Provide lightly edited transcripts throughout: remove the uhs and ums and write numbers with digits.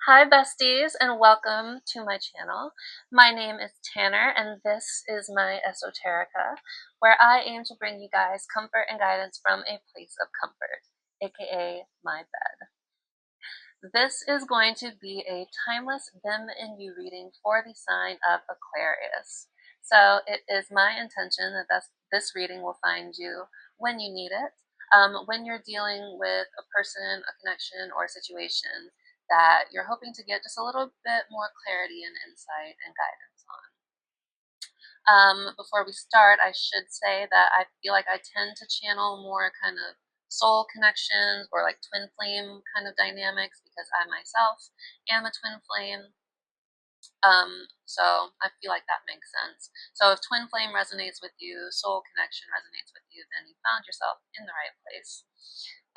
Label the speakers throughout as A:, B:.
A: Hi besties and welcome to my channel. My name is Tanner and this is my Esoterica, where I aim to bring you guys comfort and guidance from a place of comfort, aka my bed. This is going to be a timeless them and you reading for the sign of Aquarius. So it is my intention that this reading will find you when you need it, when you're dealing with a person, a connection, or a situation that you're hoping to get just a little bit more clarity and insight and guidance on. Before we start, I should say that I feel like I tend to channel more kind of soul connections or like twin flame kind of dynamics because I myself am a twin flame. So I feel like that makes sense. So if twin flame resonates with you, soul connection resonates with you, then you found yourself in the right place.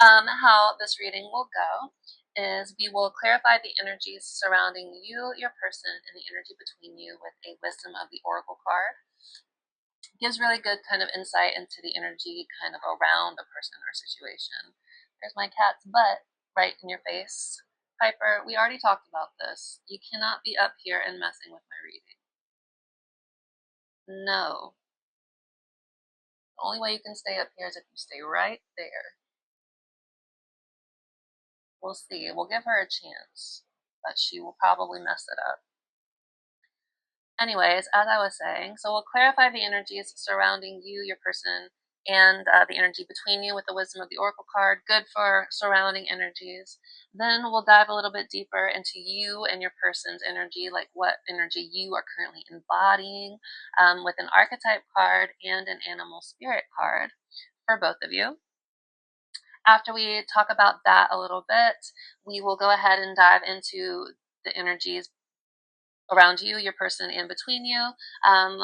A: How this reading will go is we will clarify the energies surrounding you, your person, and the energy between you with a wisdom of the oracle card. It gives really good kind of insight into the energy kind of around a person or situation. There's my cat's butt right in your face. Piper, we already talked about this. You cannot be up here and messing with my reading. No. The only way you can stay up here is if you stay right there. We'll see. We'll give her a chance, but she will probably mess it up. Anyways, as I was saying, so we'll clarify the energies surrounding you, your person, and the energy between you with the wisdom of the oracle card, good for surrounding energies. Then we'll dive a little bit deeper into you and your person's energy, like what energy you are currently embodying, with an archetype card and an animal spirit card for both of you. After we talk about that a little bit, we will go ahead and dive into the energies around you, your person, and between you,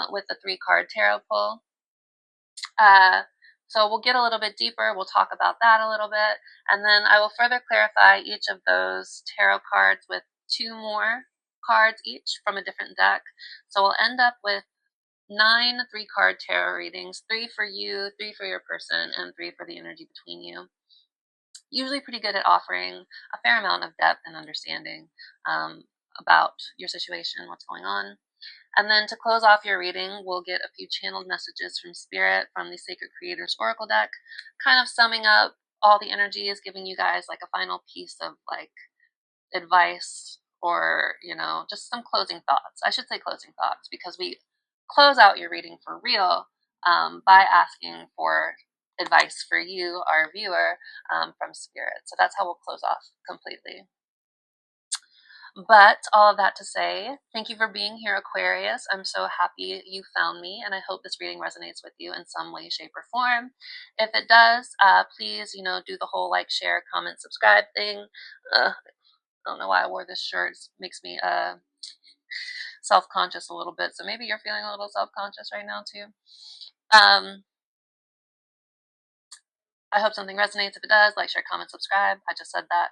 A: with the 3-card tarot pull. So we'll get a little bit deeper. We'll talk about that a little bit. And then I will further clarify each of those tarot cards with 2 more cards each from a different deck. So we'll end up with 9 3-card tarot readings, 3 for you, 3 for your person, and 3 for the energy between you. Usually pretty good at offering a fair amount of depth and understanding about your situation, what's going on. And then to close off your reading, we'll get a few channeled messages from Spirit from the Sacred Creators Oracle deck, kind of summing up all the energies, giving you guys like a final piece of like advice or, you know, just some closing thoughts. I should say closing thoughts because we close out your reading for real by asking for advice for you, our viewer, from Spirit. So that's how we'll close off completely. But all of that to say, thank you for being here, Aquarius. I'm so happy you found me, and I hope this reading resonates with you in some way, shape, or form. If it does, please, you know, do the whole like, share, comment, subscribe thing. I don't know why I wore this shirt. It makes me self-conscious a little bit, so maybe you're feeling a little self-conscious right now too. I hope something resonates. If it does, like, share, comment, subscribe. I just said that.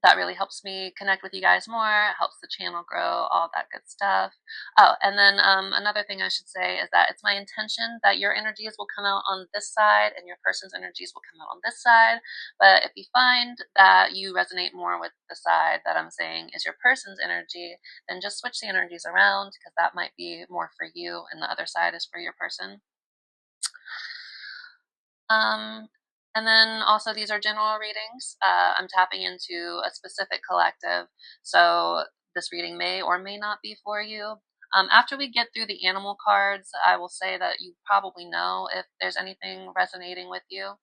A: That really helps me connect with you guys more, helps the channel grow, all that good stuff. Oh, and then another thing I should say is that it's my intention that your energies will come out on this side and your person's energies will come out on this side. But if you find that you resonate more with the side that I'm saying is your person's energy, then just switch the energies around because that might be more for you and the other side is for your person. And then also these are general readings. I'm tapping into a specific collective, so this reading may or may not be for you. After we get through the animal cards, I will say that you probably know if there's anything resonating with you.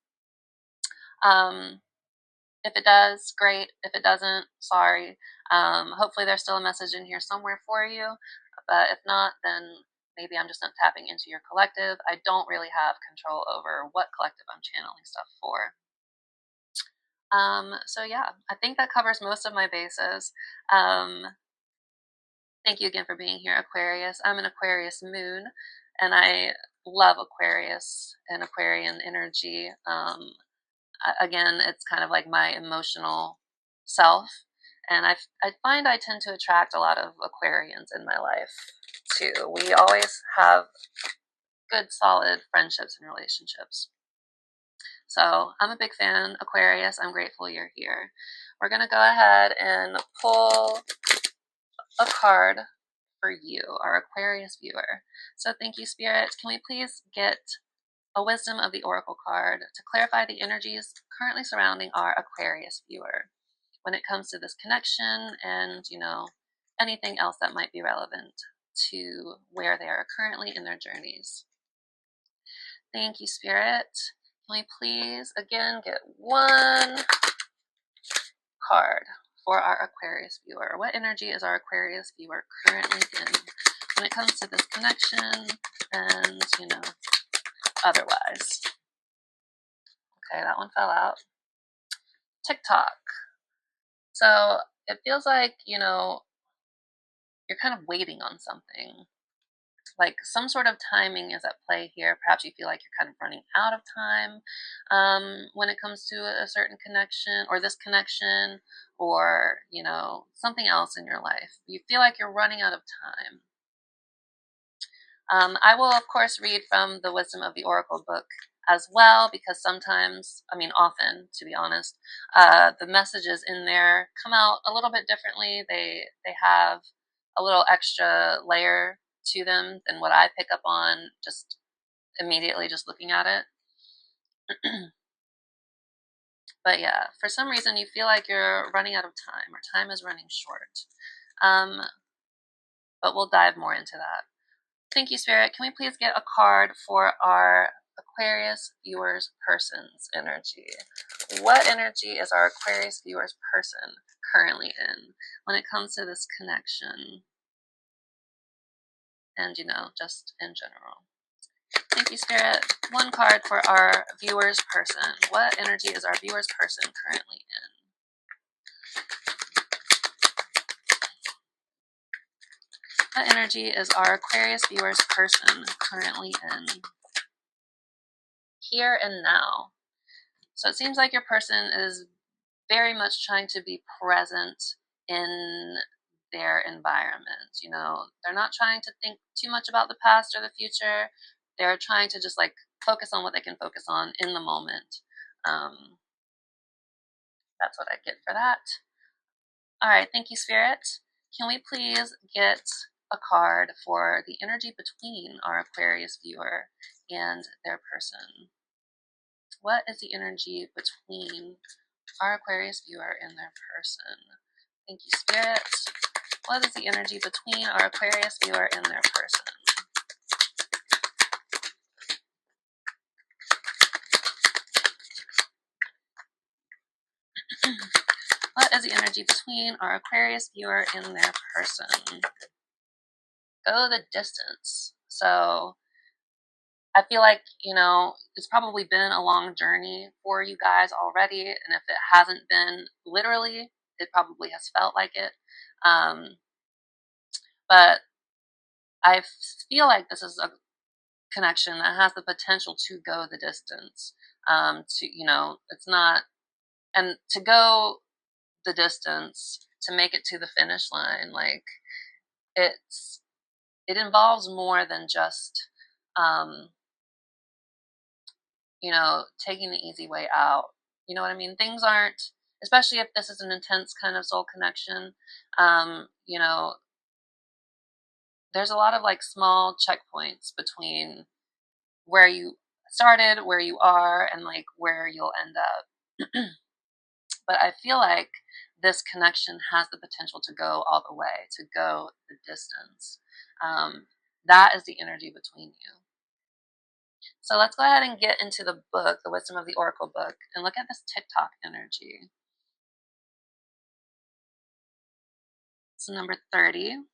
A: If it does, great. If it doesn't, sorry. Hopefully there's still a message in here somewhere for you, but if not, then maybe I'm just not tapping into your collective. I don't really have control over what collective I'm channeling stuff for. So yeah, I think that covers most of my bases. Thank you again for being here, Aquarius. I'm an Aquarius moon, and I love Aquarius and Aquarian energy. Again, it's kind of like my emotional self, and I find I tend to attract a lot of Aquarians in my life too. We always have good, solid friendships and relationships. So I'm a big fan, Aquarius. I'm grateful you're here. We're going to go ahead and pull a card for you, our Aquarius viewer. So thank you, Spirit. Can we please get a Wisdom of the Oracle card to clarify the energies currently surrounding our Aquarius viewer when it comes to this connection and, anything else that might be relevant to where they are currently in their journeys. Thank you, Spirit. Can we please, again, get one card for our Aquarius viewer? What energy is our Aquarius viewer currently in when it comes to this connection and, otherwise? Okay, that one fell out. TikTok. So it feels like, you're kind of waiting on something. Like some sort of timing is at play here. Perhaps you feel like you're kind of running out of time when it comes to a certain connection or this connection or, something else in your life. You feel like you're running out of time. I will, of course, read from the Wisdom of the Oracle book as well, because sometimes, often, to be honest, the messages in there come out a little bit differently. They have a little extra layer to them than what I pick up on just immediately just looking at it. But yeah, for some reason you feel like you're running out of time or time is running short. But we'll dive more into that. Thank you, Spirit. Can we please get a card for our Aquarius viewers person's energy? What energy is our Aquarius viewers person currently in when it comes to this connection? And, just in general. Thank you, Spirit. One card for our viewers person. What energy is our viewers person currently in? What energy is our Aquarius viewers person currently in? Here and now. So it seems like your person is very much trying to be present in their environment. They're not trying to think too much about the past or the future. They're trying to just focus on what they can focus on in the moment. That's what I get for that. All right, thank you, Spirit. Can we please get a card for the energy between our Aquarius viewer and their person? What is the energy between our Aquarius viewer and their person? Thank you, Spirit. What is the energy between our Aquarius viewer and their person? What is the energy between our Aquarius viewer and their person? Go the distance. So I feel like, it's probably been a long journey for you guys already. And if it hasn't been literally, it probably has felt like it. But I feel like this is a connection that has the potential to go the distance. It's not, and to go the distance, to make it to the finish line, it involves more than just, taking the easy way out. You know what I mean? Things aren't, especially if this is an intense kind of soul connection, there's a lot of small checkpoints between where you started, where you are, and where you'll end up. But I feel like this connection has the potential to go all the way, to go the distance. That is the energy between you. So let's go ahead and get into the book, the Wisdom of the Oracle book, and look at this TikTok energy. So number 30.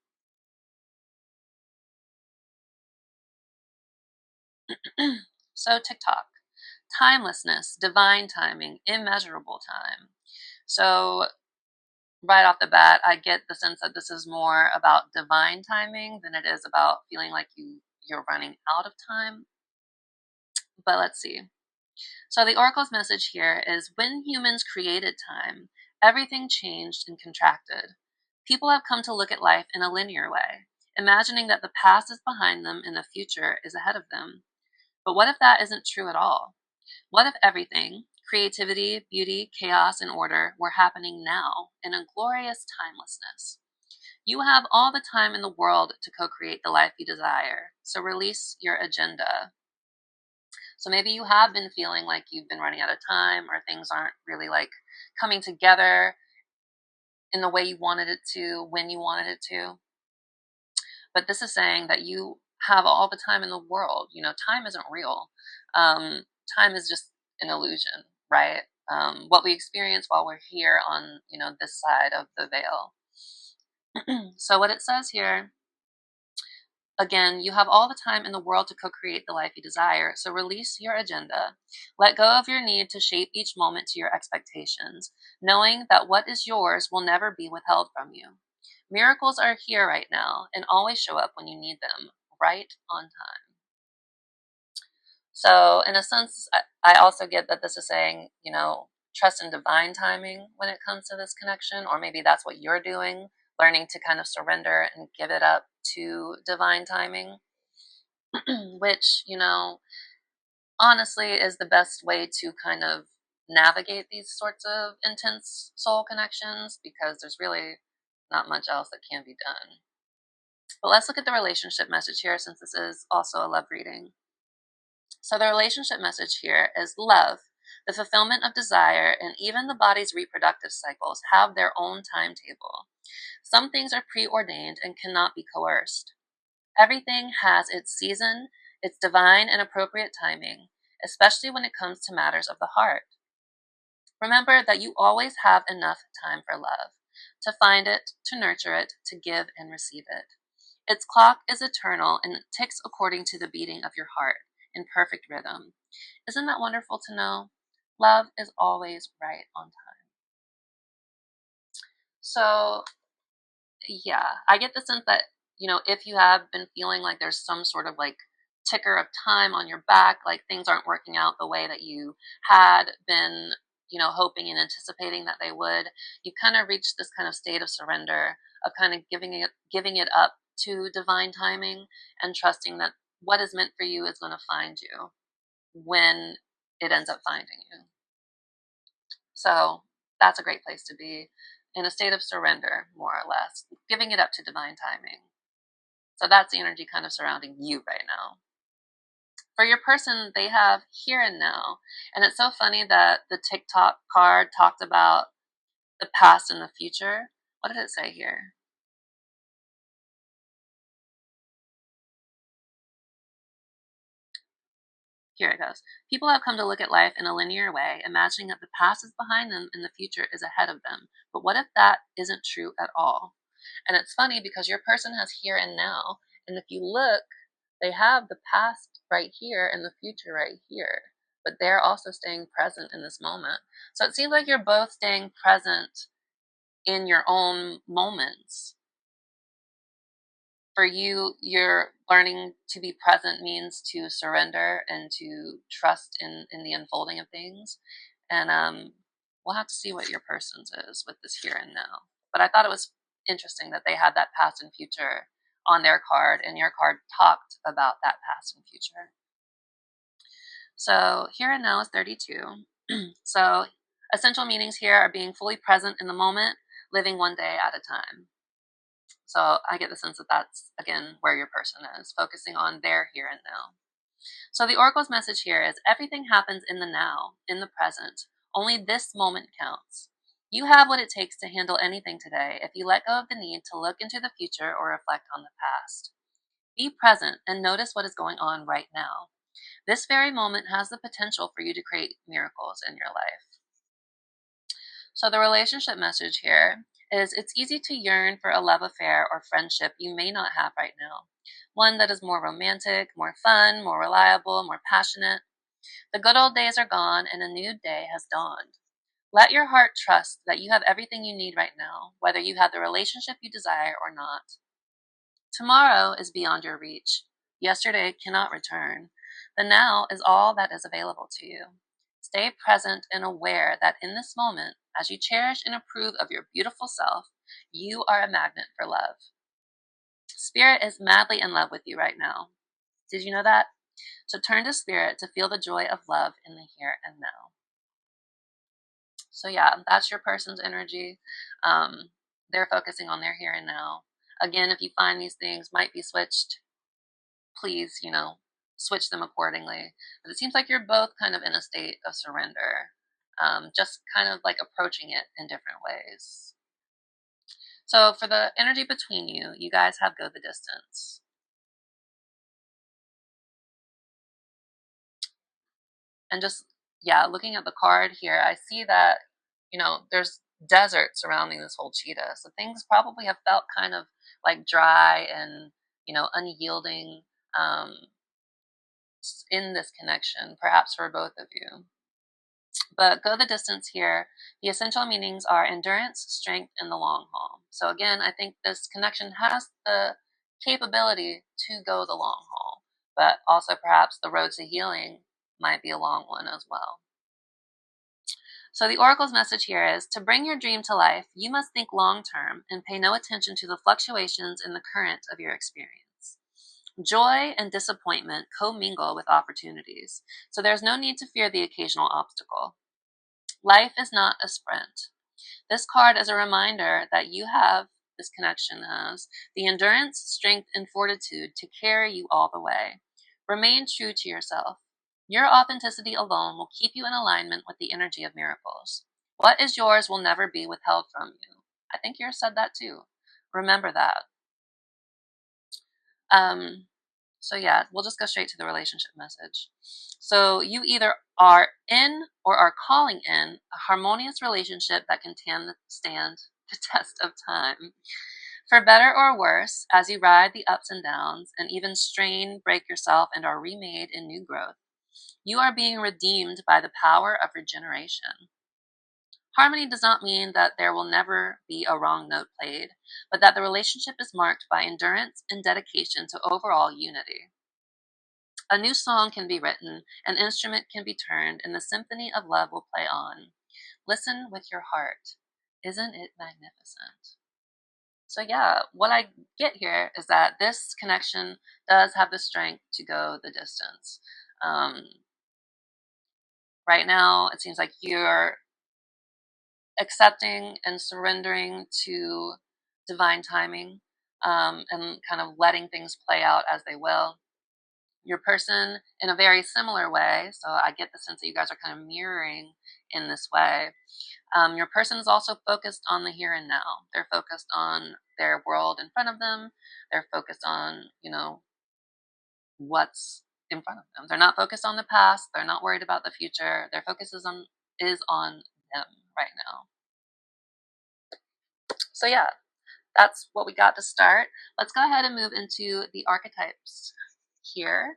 A: So TikTok, timelessness, divine timing, immeasurable time. So right off the bat, I get the sense that this is more about divine timing than it is about feeling like you're running out of time. But let's see. So the Oracle's message here is, when humans created time, everything changed and contracted. People have come to look at life in a linear way, imagining that the past is behind them and the future is ahead of them. But what if that isn't true at all? What if everything, creativity, beauty, chaos, and order, were happening now in a glorious timelessness? You have all the time in the world to co-create the life you desire, so release your agenda. So maybe you have been feeling like you've been running out of time, or things aren't really like coming together in the way you wanted it to, when you wanted it to. But this is saying that you have all the time in the world. You know, time isn't real. Time is just an illusion, right? What we experience while we're here on, this side of the veil. So what it says here, again, you have all the time in the world to co-create the life you desire, so release your agenda. Let go of your need to shape each moment to your expectations, knowing that what is yours will never be withheld from you. Miracles are here right now and always show up when you need them, right on time. So in a sense, I also get that this is saying, trust in divine timing when it comes to this connection, or maybe that's what you're doing, learning to kind of surrender and give it up to divine timing, which, honestly is the best way to kind of navigate these sorts of intense soul connections, because there's really not much else that can be done. But let's look at the relationship message here, since this is also a love reading. So the relationship message here is love. The fulfillment of desire and even the body's reproductive cycles have their own timetable. Some things are preordained and cannot be coerced. Everything has its season, its divine and appropriate timing, especially when it comes to matters of the heart. Remember that you always have enough time for love, to find it, to nurture it, to give and receive it. Its clock is eternal and it ticks according to the beating of your heart, in perfect rhythm. Isn't that wonderful to know? Love is always right on time. So, yeah, I get the sense that, if you have been feeling like there's some sort of like ticker of time on your back, like things aren't working out the way that you had been, hoping and anticipating that they would, you kind of reach this kind of state of surrender, of kind of giving it up to divine timing and trusting that what is meant for you is going to find you when it ends up finding you. So that's a great place to be, in a state of surrender, more or less, giving it up to divine timing. So that's the energy kind of surrounding you right now. For your person, they have here and now. And it's so funny that the TikTok card talked about the past and the future. What did it say here? Here it goes. People have come to look at life in a linear way, imagining that the past is behind them and the future is ahead of them. But what if that isn't true at all? And it's funny because your person has here and now. And if you look, they have the past right here and the future right here. But they're also staying present in this moment. So it seems like you're both staying present in your own moments. For you, you're learning to be present means to surrender and to trust in the unfolding of things. And we'll have to see what your person's is with this here and now. But I thought it was interesting that they had that past and future on their card, and your card talked about that past and future. So here and now is 32. So essential meanings here are being fully present in the moment, living one day at a time. So I get the sense that that's, again, where your person is, focusing on their here and now. So the Oracle's message here is everything happens in the now, in the present. Only this moment counts. You have what it takes to handle anything today if you let go of the need to look into the future or reflect on the past. Be present and notice what is going on right now. This very moment has the potential for you to create miracles in your life. So the relationship message here is it's easy to yearn for a love affair or friendship you may not have right now. One that is more romantic, more fun, more reliable, more passionate. The good old days are gone and a new day has dawned. Let your heart trust that you have everything you need right now, whether you have the relationship you desire or not. Tomorrow is beyond your reach. Yesterday cannot return. The now is all that is available to you. Stay present and aware that in this moment, as you cherish and approve of your beautiful self, you are a magnet for love. Spirit is madly in love with you right now. Did you know that? So turn to spirit to feel the joy of love in the here and now. So yeah, that's your person's energy. They're focusing on their here and now. Again, if you find these things might be switched, please, switch them accordingly. But it seems like you're both kind of in a state of surrender, just kind of like approaching it in different ways. So for the energy between you, you guys have go the distance. And just, yeah, looking at the card here, I see that, there's desert surrounding this whole cheetah. So things probably have felt kind of like dry and, unyielding in this connection, perhaps for both of you. But go the distance here. The essential meanings are endurance, strength, and the long haul. So again, I think this connection has the capability to go the long haul, but also perhaps the road to healing might be a long one as well. So the Oracle's message here is, to bring your dream to life, you must think long term and pay no attention to the fluctuations in the current of your experience. Joy and disappointment commingle with opportunities, so there's no need to fear the occasional obstacle. Life is not a sprint. This card is a reminder that you have, this connection has, the endurance, strength, and fortitude to carry you all the way. Remain true to yourself. Your authenticity alone will keep you in alignment with the energy of miracles. What is yours will never be withheld from you. I think yours said that too. Remember that. So yeah, we'll just go straight to the relationship message. So you either are in or are calling in a harmonious relationship that can stand the test of time. For better or worse, as you ride the ups and downs and even strain, break yourself, and are remade in new growth, you are being redeemed by the power of regeneration. Harmony does not mean that there will never be a wrong note played, but that the relationship is marked by endurance and dedication to overall unity. A new song can be written, an instrument can be turned, and the symphony of love will play on. Listen with your heart. Isn't it magnificent? So yeah, what I get here is that this connection does have the strength to go the distance. Right now, it seems like you're accepting and surrendering to divine timing, and kind of letting things play out as they will. Your person, in a very similar way, so I get the sense that you guys are kind of mirroring in this way. Your person is also focused on the here and now. They're focused on their world in front of them. They're focused on, what's in front of them. They're not focused on the past. They're not worried about the future. Their focus is on them right now. So yeah, that's what we got to start. Let's go ahead and move into the archetypes here.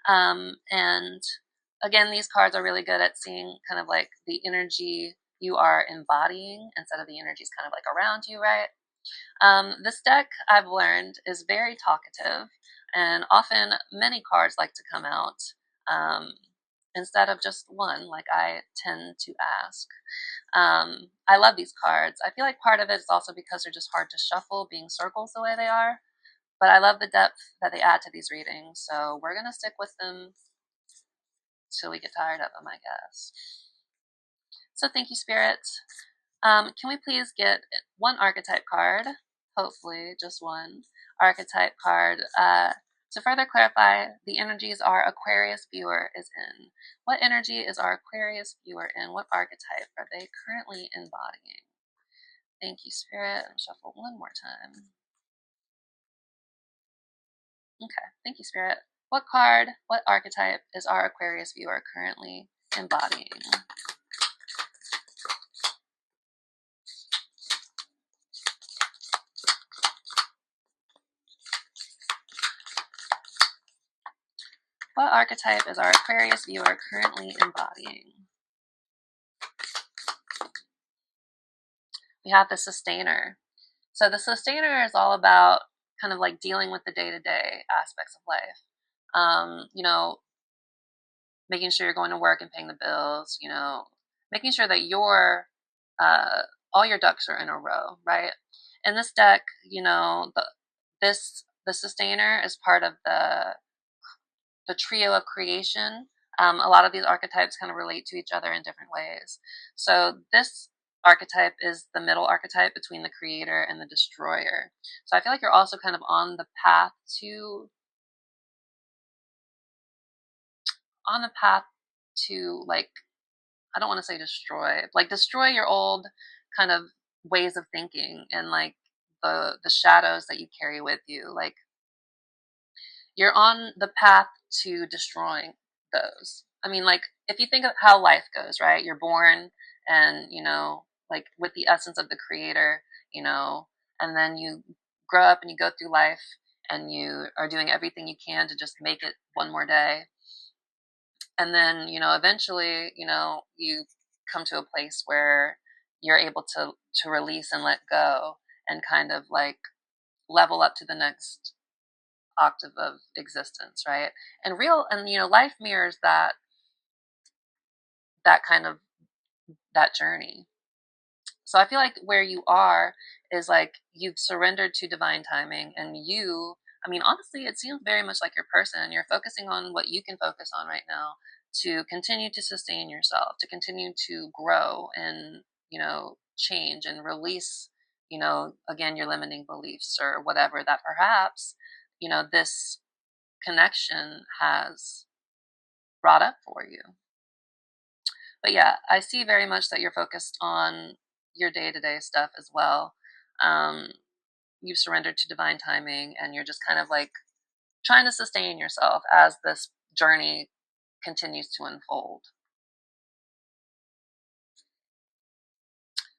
A: And again, these cards are really good at seeing kind of like the energy you are embodying instead of the energies kind of like around you, right? This deck, I've learned, is very talkative, and often many cards like to come out instead of just one, like I tend to ask. I love these cards. I feel like part of it is also because they're just hard to shuffle, being circles the way they are. But I love the depth that they add to these readings, so we're going to stick with them till we get tired of them, I guess. So thank you, Spirit. Can we please get one archetype card? Hopefully, just one archetype card. To further clarify, the energies our Aquarius viewer is in. What energy is our Aquarius viewer in? What archetype are they currently embodying? Thank you, Spirit. I'll shuffle one more time. Okay, thank you, Spirit. What card, what archetype is our Aquarius viewer currently embodying? What archetype is our Aquarius viewer currently embodying? We have the Sustainer. So the Sustainer is all about kind of like dealing with the day-to-day aspects of life. Making sure you're going to work and paying the bills, making sure that all your ducks are in a row, right? In this deck, the Sustainer is part of the the trio of creation. A lot of these archetypes kind of relate to each other in different ways. So this archetype is the middle archetype between the creator and the destroyer. So I feel like you're also kind of on the path to like, I don't want to say destroy, like destroy your old kind of ways of thinking and like the shadows that you carry with you. Like you're on the path to destroying those. I mean, like if you think of how life goes, right? You're born and, like with the essence of the creator, and then you grow up and you go through life and you are doing everything you can to just make it one more day. And then, eventually, you come to a place where you're able to release and let go and kind of like level up to the next octave of existence, right? And life mirrors that kind of that journey. So I feel like where you are is like you've surrendered to divine timing, and I mean, honestly, it seems very much like your person. You're focusing on what you can focus on right now to continue to sustain yourself, to continue to grow and, change and release, again, your limiting beliefs or whatever that perhaps, this connection has brought up for you. But yeah, I see very much that you're focused on your day-to-day stuff as well. Um, you've surrendered to divine timing and you're just kind of like trying to sustain yourself as this journey continues to unfold.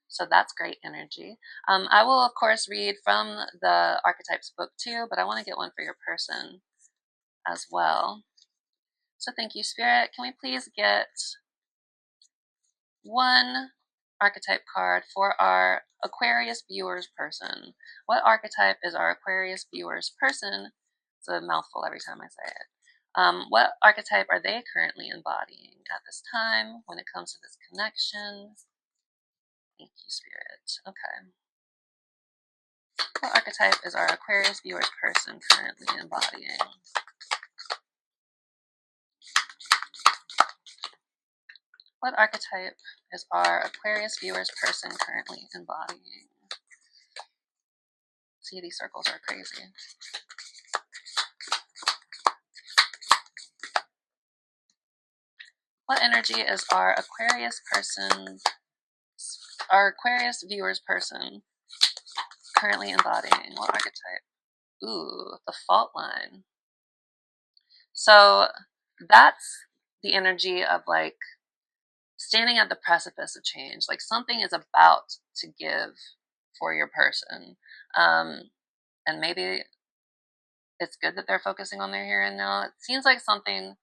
A: So that's great energy. I will, of course, read from the archetypes book too, but I want to get one for your person as well. So thank you, Spirit. Can we please get one archetype card for our Aquarius viewers person? What archetype is our Aquarius viewers person? It's a mouthful every time I say it. What archetype are they currently embodying at this time when it comes to this connection? Thank you, Spirit. Okay. What archetype is our Aquarius viewers person currently embodying? What archetype is our Aquarius viewers person currently embodying? See, these circles are crazy. What energy is our Aquarius viewers person currently embodying? What archetype? Ooh, the fault line. So that's the energy of like standing at the precipice of change. Like something is about to give for your person. And maybe it's good that they're focusing on their here and now. It seems like something's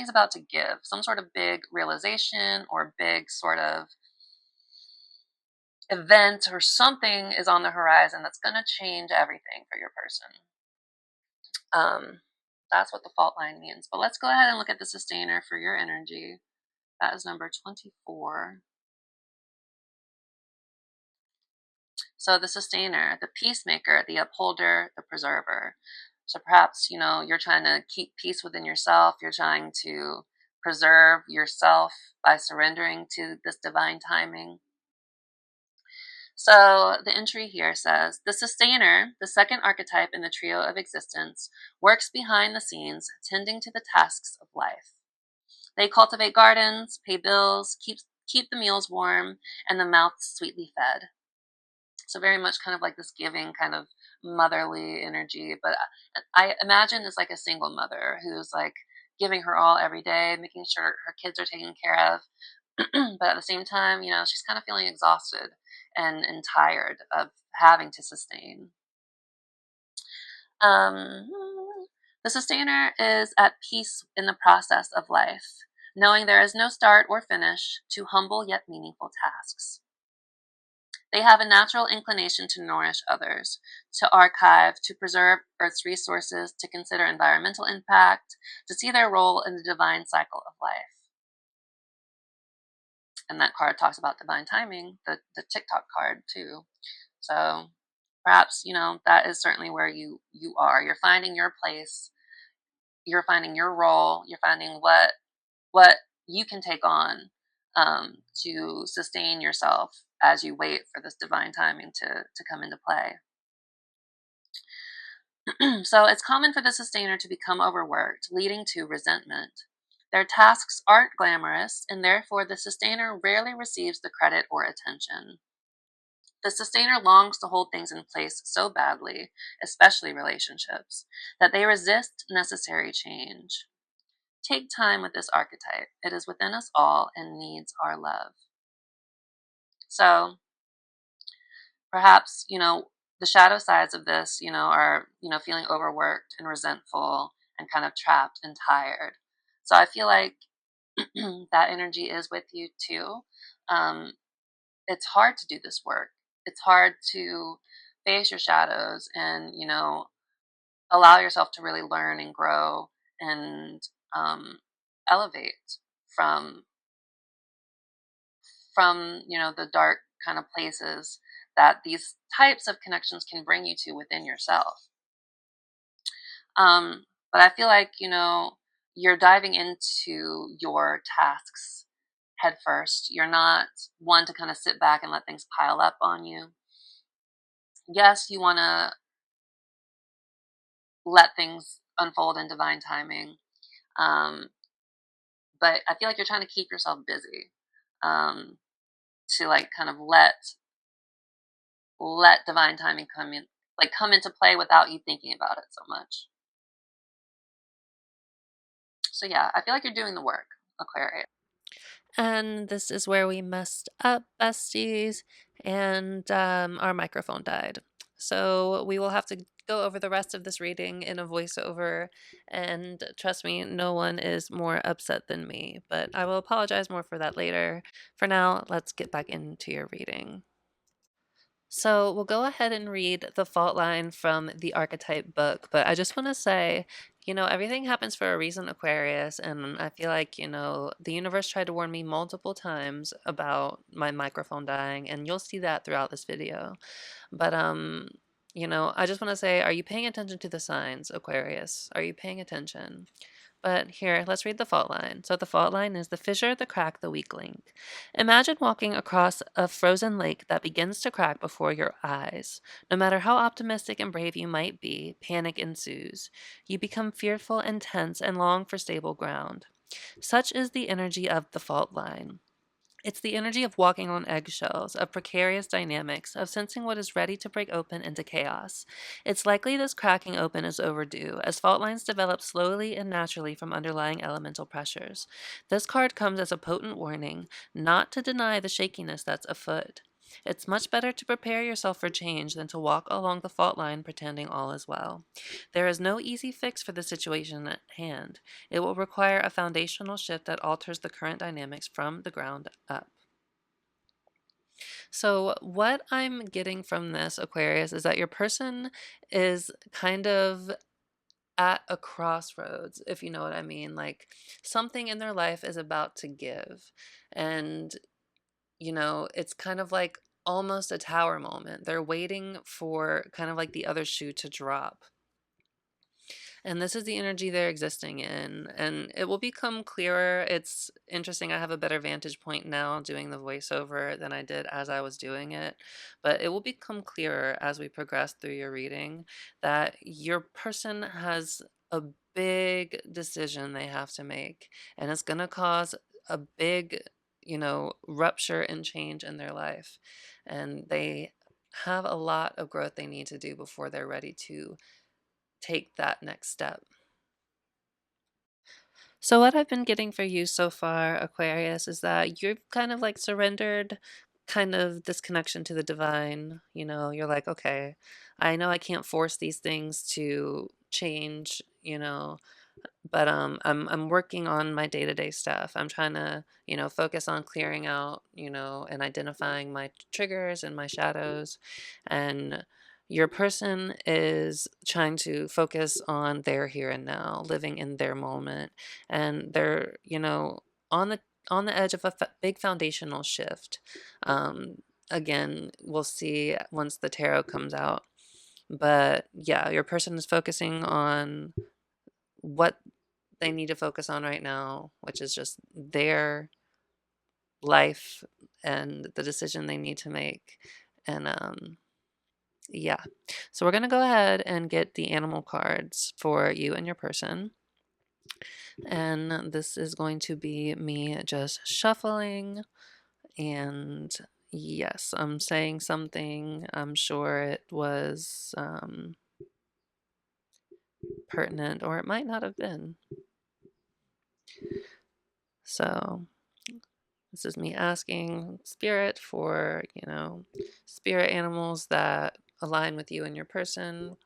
A: about to give. Some sort of big realization or big sort of event or something is on the horizon that's going to change everything for your person. That's what the fault line means. But let's go ahead and look at the sustainer for your energy. That is number 24. So the sustainer, the peacemaker, the upholder, the preserver. So perhaps, you're trying to keep peace within yourself. You're trying to preserve yourself by surrendering to this divine timing. So the entry here says, the sustainer, the second archetype in the trio of existence, works behind the scenes, tending to the tasks of life. They cultivate gardens, pay bills, keep the meals warm, and the mouth sweetly fed. So very much kind of like this giving kind of motherly energy. But I imagine it's like a single mother who's like giving her all every day, making sure her kids are taken care of. But at the same time, she's kind of feeling exhausted and tired of having to sustain. The sustainer is at peace in the process of life, knowing there is no start or finish to humble yet meaningful tasks. They have a natural inclination to nourish others, to archive, to preserve Earth's resources, to consider environmental impact, to see their role in the divine cycle of life. And that card talks about divine timing, the TikTok card too. So perhaps, that is certainly where you are. You're finding your place. you're finding your role, you're finding what you can take on to sustain yourself as you wait for this divine timing to come into play. So it's common for the sustainer to become overworked, leading to resentment. Their tasks aren't glamorous, and therefore the sustainer rarely receives the credit or attention. The sustainer longs to hold things in place so badly, especially relationships, that they resist necessary change. Take time with this archetype. It is within us all and needs our love. So perhaps, the shadow sides of this, are, feeling overworked and resentful and kind of trapped and tired. So I feel like that energy is with you too. It's hard to do this work. It's hard to face your shadows and, allow yourself to really learn and grow and elevate from the dark kind of places that these types of connections can bring you to within yourself. But I feel like, you're diving into your tasks head first. You're not one to kind of sit back and let things pile up on you. Yes, you want to let things unfold in divine timing. But I feel like you're trying to keep yourself busy, to like kind of let divine timing come into play without you thinking about it so much. So yeah, I feel like you're doing the work, Aquarius.
B: And this is where we messed up, besties, and our microphone died. So we will have to go over the rest of this reading in a voiceover. And trust me, no one is more upset than me. But I will apologize more for that later. For now, let's get back into your reading. So we'll go ahead and read the fault line from the archetype book. But I just want to say, everything happens for a reason, Aquarius. And I feel like, the universe tried to warn me multiple times about my microphone dying. And you'll see that throughout this video. But, I just want to say, are you paying attention to the signs, Aquarius? Are you paying attention? But here, let's read the fault line. So the fault line is the fissure, the crack, the weak link. Imagine walking across a frozen lake that begins to crack before your eyes. No matter how optimistic and brave you might be, panic ensues. You become fearful and tense and long for stable ground. Such is the energy of the fault line. It's the energy of walking on eggshells, of precarious dynamics, of sensing what is ready to break open into chaos. It's likely this cracking open is overdue, as fault lines develop slowly and naturally from underlying elemental pressures. This card comes as a potent warning, not to deny the shakiness that's afoot. It's much better to prepare yourself for change than to walk along the fault line pretending all is well. There is no easy fix for the situation at hand. It will require a foundational shift that alters the current dynamics from the ground up. So, what I'm getting from this, Aquarius, is that your person is kind of at a crossroads, if you know what I mean. Like something in their life is about to give. And, it's kind of like almost a tower moment. They're waiting for kind of like the other shoe to drop. And this is the energy they're existing in. And it will become clearer. It's interesting. I have a better vantage point now doing the voiceover than I did as I was doing it. But it will become clearer as we progress through your reading that your person has a big decision they have to make. And it's going to cause a big, rupture and change in their life. And they have a lot of growth they need to do before they're ready to take that next step. So, what I've been getting for you so far, Aquarius, is that you've kind of like surrendered kind of this connection to the divine. You're like, okay, I know I can't force these things to change, but I'm working on my day-to-day stuff. I'm trying to, focus on clearing out, and identifying my triggers and my shadows. And your person is trying to focus on their here and now, living in their moment, and they're, on the edge of a big foundational shift. Again, we'll see once the tarot comes out. But yeah, your person is focusing on what they need to focus on right now, which is just their life and the decision they need to make. And yeah. So we're going to go ahead and get the animal cards for you and your person. And this is going to be me just shuffling. And yes, I'm saying something. I'm sure it was pertinent, or it might not have been. So this is me asking spirit for, spirit animals that align with you and your person,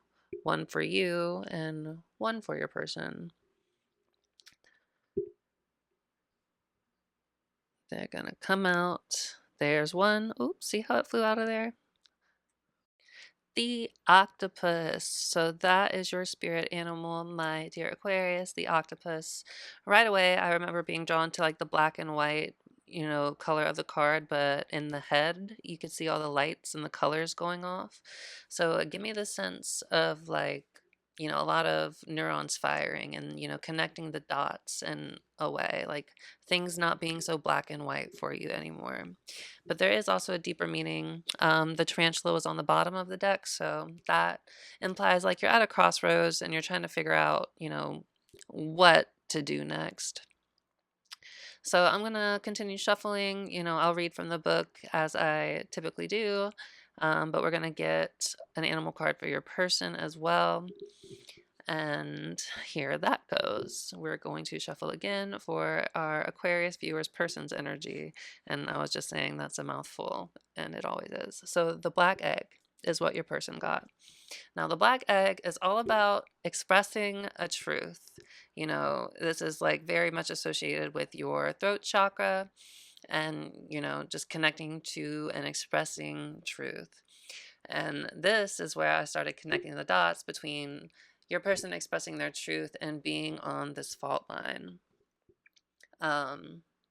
B: one for you and one for your person. They're going to come out. There's one. Oops, see how it flew out of there? The octopus. So that is your spirit animal, my dear Aquarius, the octopus. Right away, I remember being drawn to like the black and white, color of the card, but in the head, you could see all the lights and the colors going off. So give me the sense of like, a lot of neurons firing and, connecting the dots in a way, like things not being so black and white for you anymore. But there is also a deeper meaning. The tarantula was on the bottom of the deck, so that implies like you're at a crossroads and you're trying to figure out, what to do next. So I'm going to continue shuffling. I'll read from the book as I typically do, but we're going to get an animal card for your person as well. And here that goes. We're going to shuffle again for our Aquarius viewers' person's energy. And I was just saying that's a mouthful, and it always is. So the black egg is what your person got. Now, the black egg is all about expressing a truth. This is like very much associated with your throat chakra and, just connecting to and expressing truth. And this is where I started connecting the dots between your person expressing their truth and being on this fault line.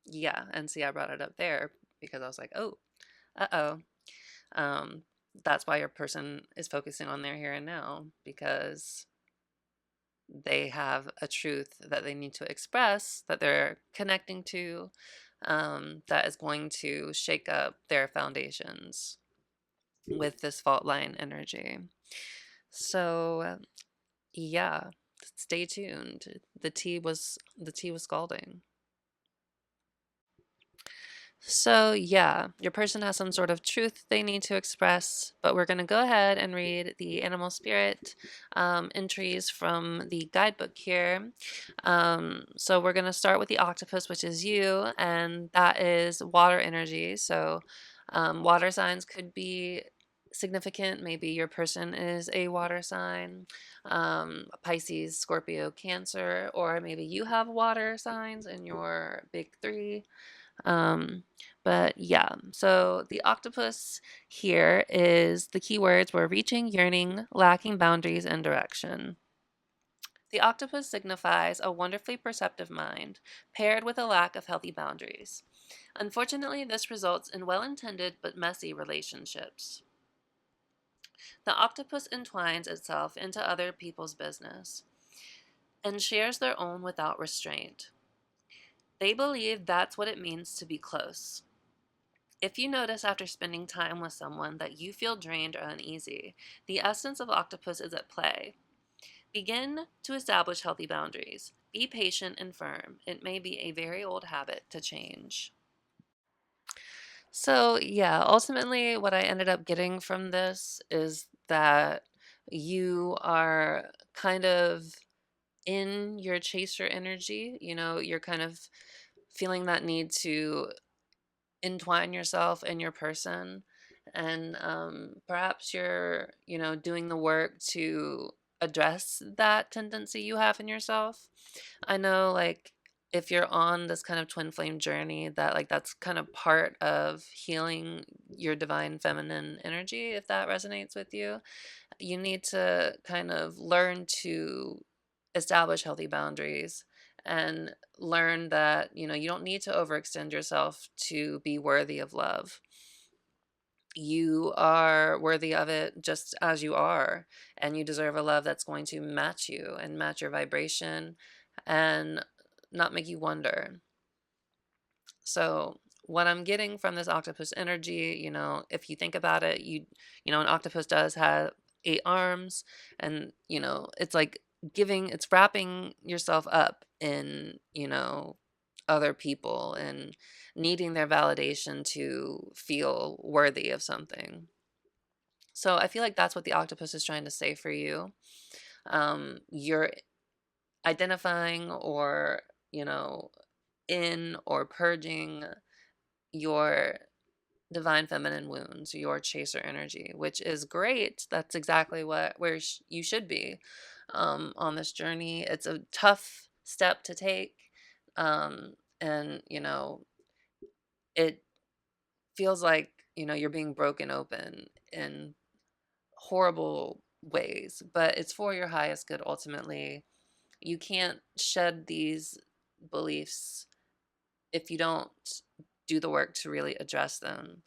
B: Yeah, and see, I brought it up there because I was like, oh, uh-oh. That's why your person is focusing on their here and now, because they have a truth that they need to express, that they're connecting to, that is going to shake up their foundations with this fault line energy. So yeah, stay tuned. The tea was scalding. So yeah, your person has some sort of truth they need to express, but we're going to go ahead and read the animal spirit entries from the guidebook here. So we're going to start with the octopus, which is you, and that is water energy. So water signs could be significant. Maybe your person is a water sign, Pisces, Scorpio, Cancer, or maybe you have water signs in your big three. But yeah, so the octopus here is the keywords were reaching, yearning, lacking boundaries, and direction. The octopus signifies a wonderfully perceptive mind, paired with a lack of healthy boundaries. Unfortunately, this results in well-intended but messy relationships. The octopus entwines itself into other people's business and shares their own without restraint. They believe that's what it means to be close. If you notice after spending time with someone that you feel drained or uneasy, the essence of octopus is at play. Begin to establish healthy boundaries. Be patient and firm. It may be a very old habit to change. So, yeah, ultimately, what I ended up getting from this is that you are kind of in your chaser energy. You're kind of feeling that need to entwine yourself and your person, and perhaps you're doing the work to address that tendency you have in yourself. I know, like, if you're on this kind of twin flame journey, that like that's kind of part of healing your divine feminine energy. If that resonates with you, you need to kind of learn to establish healthy boundaries and learn that you don't need to overextend yourself to be worthy of love. You are worthy of it just as you are, and you deserve a love that's going to match you and match your vibration, and not make you wonder. So what I'm getting from this octopus energy, if you think about it, an octopus does have 8 arms, and it's like it's wrapping yourself up in, other people and needing their validation to feel worthy of something. So I feel like that's what the octopus is trying to say for you. You're identifying or, you know, in or purging your divine feminine wounds, your chaser energy, which is great. That's exactly where you should be on this journey. It's a tough step to take, and it feels like you're being broken open in horrible ways, but it's for your highest good ultimately. You can't shed these beliefs if you don't do the work to really address them.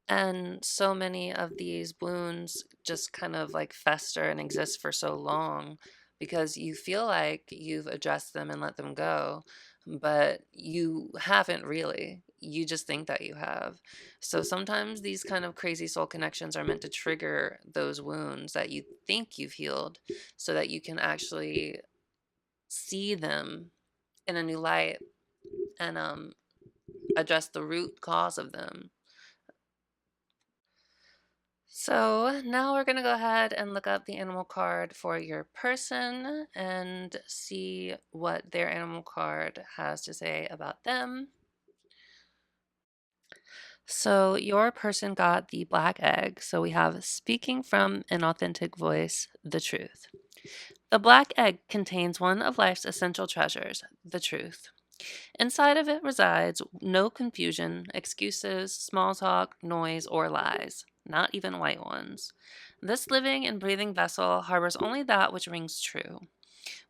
B: And so many of these wounds just kind of like fester and exist for so long because you feel like you've addressed them and let them go, but you haven't really. You just think that you have. So sometimes these kind of crazy soul connections are meant to trigger those wounds that you think you've healed so that you can actually see them in a new light and address the root cause of them. So now we're going to go ahead and look up the animal card for your person and see what their animal card has to say about them. So your person got the black egg. So we have speaking from an authentic voice, the truth. The black egg contains one of life's essential treasures, the truth. Inside of it resides no confusion, excuses, small talk, noise, or lies, not even white ones. This living and breathing vessel harbors only that which rings true.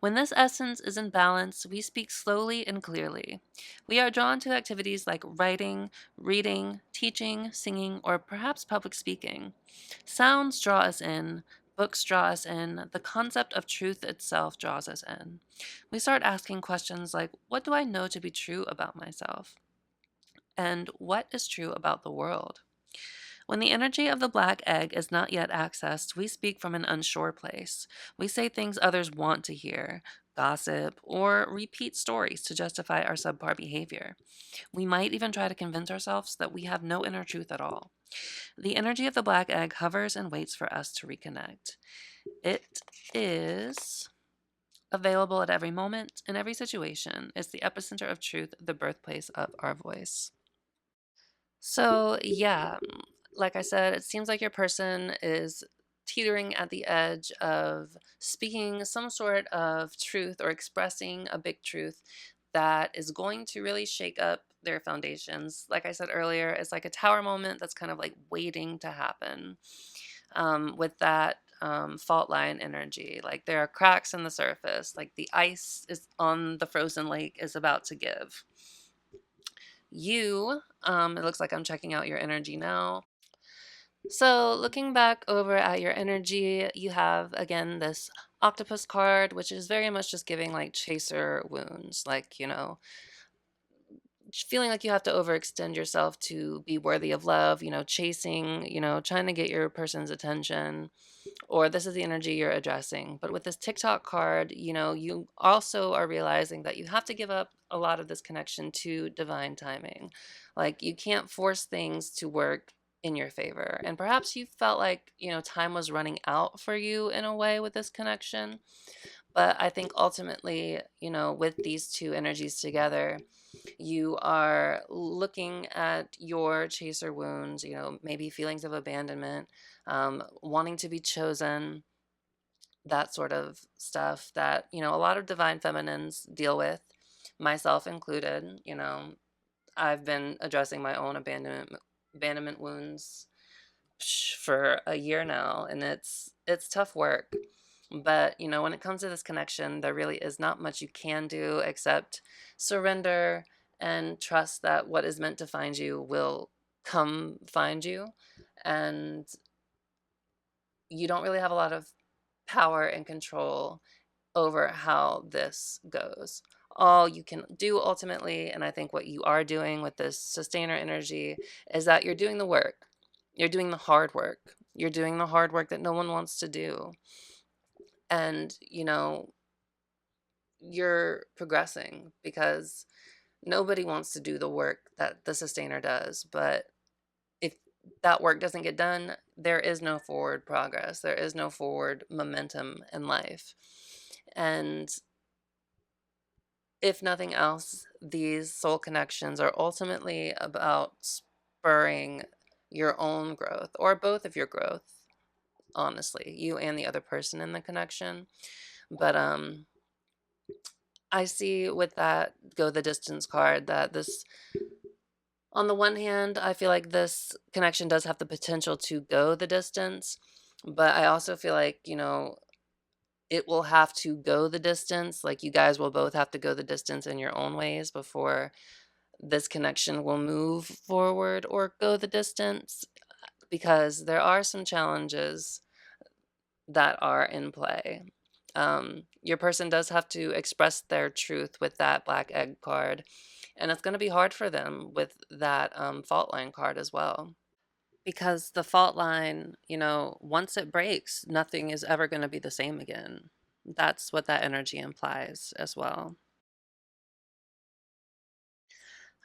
B: When this essence is in balance, we speak slowly and clearly. We are drawn to activities like writing, reading, teaching, singing, or perhaps public speaking. Sounds draw us in, books draw us in, the concept of truth itself draws us in. We start asking questions like, what do I know to be true about myself? And what is true about the world? When the energy of the black egg is not yet accessed, we speak from an unsure place. We say things others want to hear, gossip, or repeat stories to justify our subpar behavior. We might even try to convince ourselves that we have no inner truth at all. The energy of the black egg hovers and waits for us to reconnect. It is available at every moment, in every situation. It's the epicenter of truth, the birthplace of our voice. So, yeah, like I said, it seems like your person is teetering at the edge of speaking some sort of truth or expressing a big truth that is going to really shake up their foundations. Like I said earlier, it's like a tower moment that's kind of like waiting to happen with that fault line energy. Like there are cracks in the surface, like the ice is on the frozen lake is about to give. It looks like I'm checking out your energy now. So, looking back over at your energy, you have again this octopus card, which is very much just giving like chaser wounds, like, feeling like you have to overextend yourself to be worthy of love, chasing, trying to get your person's attention, or this is the energy you're addressing. But with this TikTok card, you also are realizing that you have to give up a lot of this connection to divine timing. Like you can't force things to work in your favor. And perhaps you felt like, time was running out for you in a way with this connection. But I think ultimately, with these two energies together, you are looking at your chaser wounds, maybe feelings of abandonment, wanting to be chosen, that sort of stuff that, a lot of divine feminines deal with, myself included. I've been addressing my own abandonment wounds for a year now, and it's tough work. But, when it comes to this connection, there really is not much you can do except surrender and trust that what is meant to find you will come find you. And you don't really have a lot of power and control over how this goes. All you can do ultimately, and I think what you are doing with this sustainer energy, is that you're doing the work. You're doing the hard work. You're doing the hard work that no one wants to do. And, you're progressing because nobody wants to do the work that the sustainer does. But if that work doesn't get done, there is no forward progress. There is no forward momentum in life. And if nothing else, these soul connections are ultimately about spurring your own growth or both of your growth, honestly, you and the other person in the connection. But I see with that go the distance card that this, on the one hand, I feel like this connection does have the potential to go the distance, but I also feel like, it will have to go the distance. Like you guys will both have to go the distance in your own ways before this connection will move forward or go the distance, because there are some challenges that are in play. Your person does have to express their truth with that black egg card, and it's going to be hard for them with that fault line card as well. Because the fault line, once it breaks, nothing is ever going to be the same again. That's what that energy implies as well.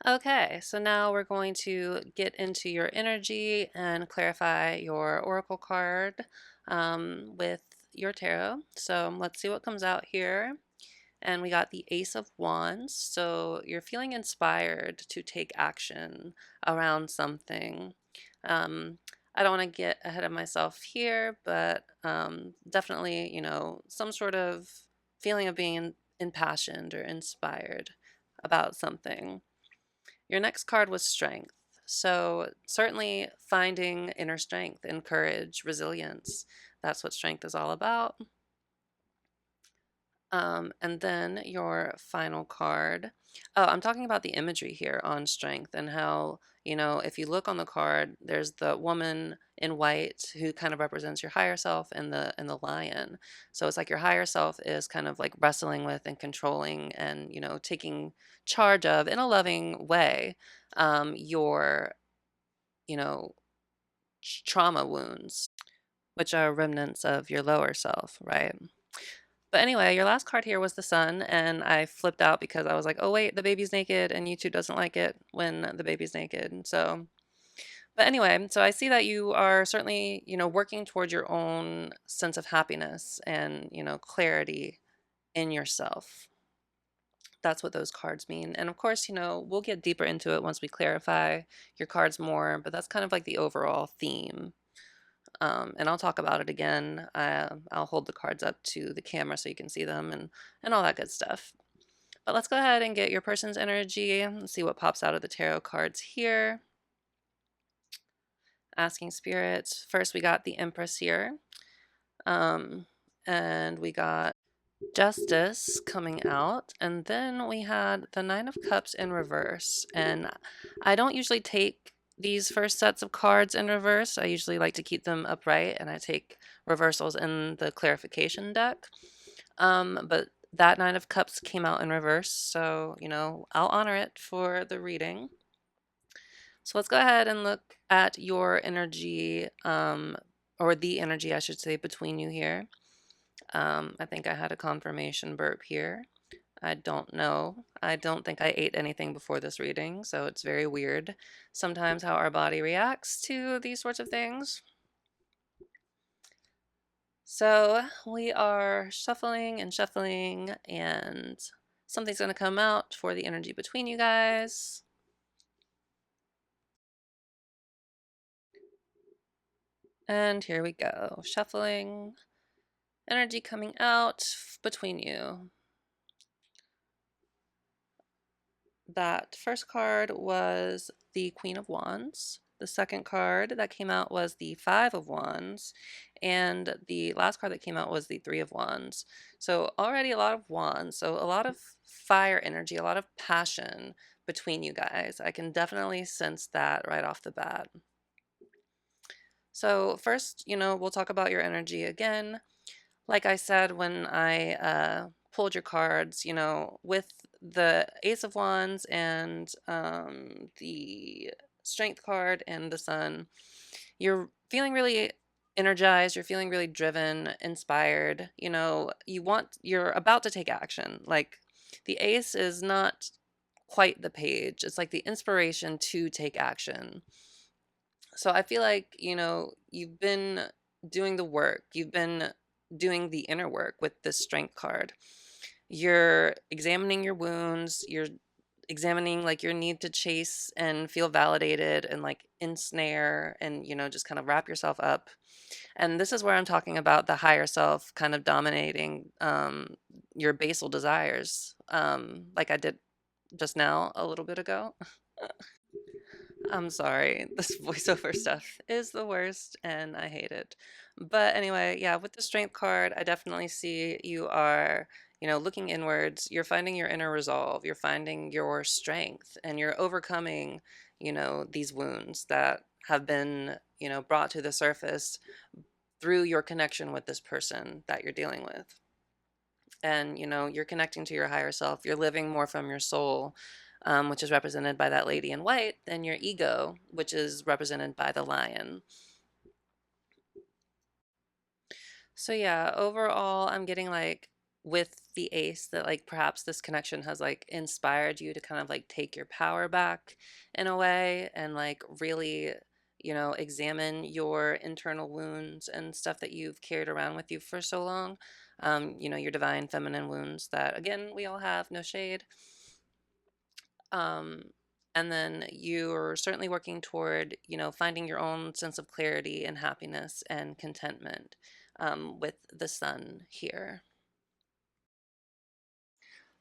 B: Okay, so now we're going to get into your energy and clarify your oracle card with your tarot. So let's see what comes out here. And we got the Ace of Wands. So you're feeling inspired to take action around something. Um, I don't want to get ahead of myself here, but definitely, some sort of feeling of being impassioned or inspired about something. Your next card was Strength. So, certainly finding inner strength and courage, resilience. That's what strength is all about. And then your final card. Oh, I'm talking about the imagery here on strength and how, if you look on the card, there's the woman in white who kind of represents your higher self and the lion. So it's like your higher self is kind of like wrestling with and controlling and, taking charge of in a loving way your, you know, trauma wounds, which are remnants of your lower self, right? But anyway, your last card here was the sun, and I flipped out because I was like, oh, wait, the baby's naked, and YouTube doesn't like it when the baby's naked. So, but anyway, so I see that you are certainly, working towards your own sense of happiness and, clarity in yourself. That's what those cards mean. And of course, we'll get deeper into it once we clarify your cards more, but that's kind of like the overall theme. And I'll talk about it again. I'll hold the cards up to the camera so you can see them and all that good stuff. But let's go ahead and get your person's energy and see what pops out of the tarot cards here. Asking spirits. First, we got the Empress here. And we got Justice coming out. And then we had the Nine of Cups in reverse. And I don't usually take these first sets of cards in reverse. I usually like to keep them upright, and I take reversals in the clarification deck. But that Nine of Cups came out in reverse, so, I'll honor it for the reading. So let's go ahead and look at your energy, or the energy, I should say, between you here. I think I had a confirmation burp here. I don't know. I don't think I ate anything before this reading, so it's very weird sometimes how our body reacts to these sorts of things. So we are shuffling and shuffling, and something's going to come out for the energy between you guys. And here we go. Shuffling, energy coming out between you. That first card was the Queen of Wands. The second card that came out was the Five of Wands. And the last card that came out was the Three of Wands. So already a lot of wands. So a lot of fire energy, a lot of passion between you guys. I can definitely sense that right off the bat. So first, we'll talk about your energy again. like I said when I pulled your cards, with the Ace of Wands and the Strength card and the Sun, you're feeling really energized, you're feeling really driven, inspired. You're about to take action. Like the Ace is not quite the page, it's like the inspiration to take action. So I feel like, you've been doing the work, you've been doing the inner work with this strength card. You're examining your wounds, you're examining like your need to chase and feel validated and like ensnare and, just kind of wrap yourself up. And this is where I'm talking about the higher self kind of dominating your basal desires, like I did just now a little bit ago. I'm sorry. This voiceover stuff is the worst and I hate it. But anyway, yeah, with the strength card, I definitely see you are, looking inwards. You're finding your inner resolve. You're finding your strength and you're overcoming, these wounds that have been, brought to the surface through your connection with this person that you're dealing with. And you're connecting to your higher self, you're living more from your soul, which is represented by that lady in white, than your ego, which is represented by the lion. So yeah, overall I'm getting like with the ace that like perhaps this connection has like inspired you to kind of like take your power back in a way and like really examine your internal wounds and stuff that you've carried around with you for so long. Your divine feminine wounds that again we all have, no shade. um and then you're certainly working toward finding your own sense of clarity and happiness and contentment, with the sun here.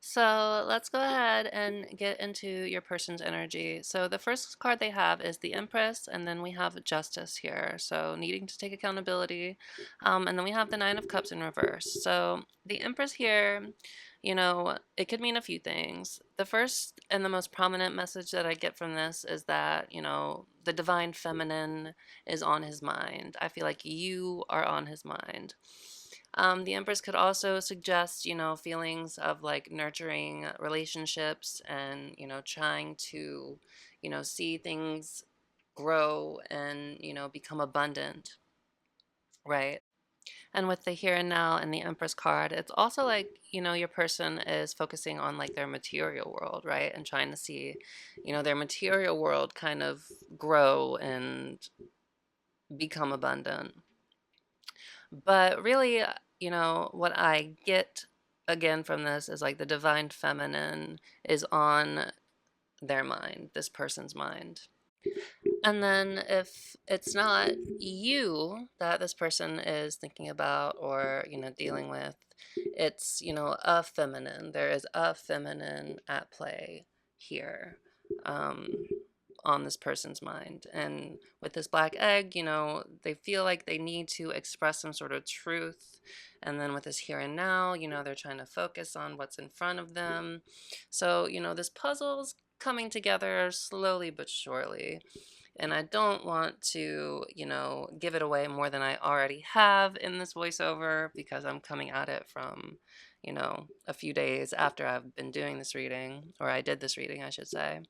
B: So let's go ahead and get into your person's energy. So the first card they have is the Empress, and then we have Justice here. So needing to take accountability. And then we have the Nine of Cups in reverse. So the Empress here, it could mean a few things. The first and the most prominent message that I get from this is that, the divine feminine is on his mind. I feel like you are on his mind. The Empress could also suggest, feelings of like nurturing relationships and, trying to, see things grow and, become abundant, right? And with the here and now and the Empress card, it's also like, your person is focusing on like their material world, right? And trying to see, their material world kind of grow and become abundant. But really, what I get again from this is like the divine feminine is on their mind, this person's mind. And then if it's not you that this person is thinking about or, dealing with, it's, a feminine. There is a feminine at play here. Um, on this person's mind. And with this black egg, they feel like they need to express some sort of truth. And then with this here and now, they're trying to focus on what's in front of them. So, this puzzle's coming together slowly but surely. And I don't want to, give it away more than I already have in this voiceover because I'm coming at it from, a few days after I've been doing this reading, or I did this reading, I should say.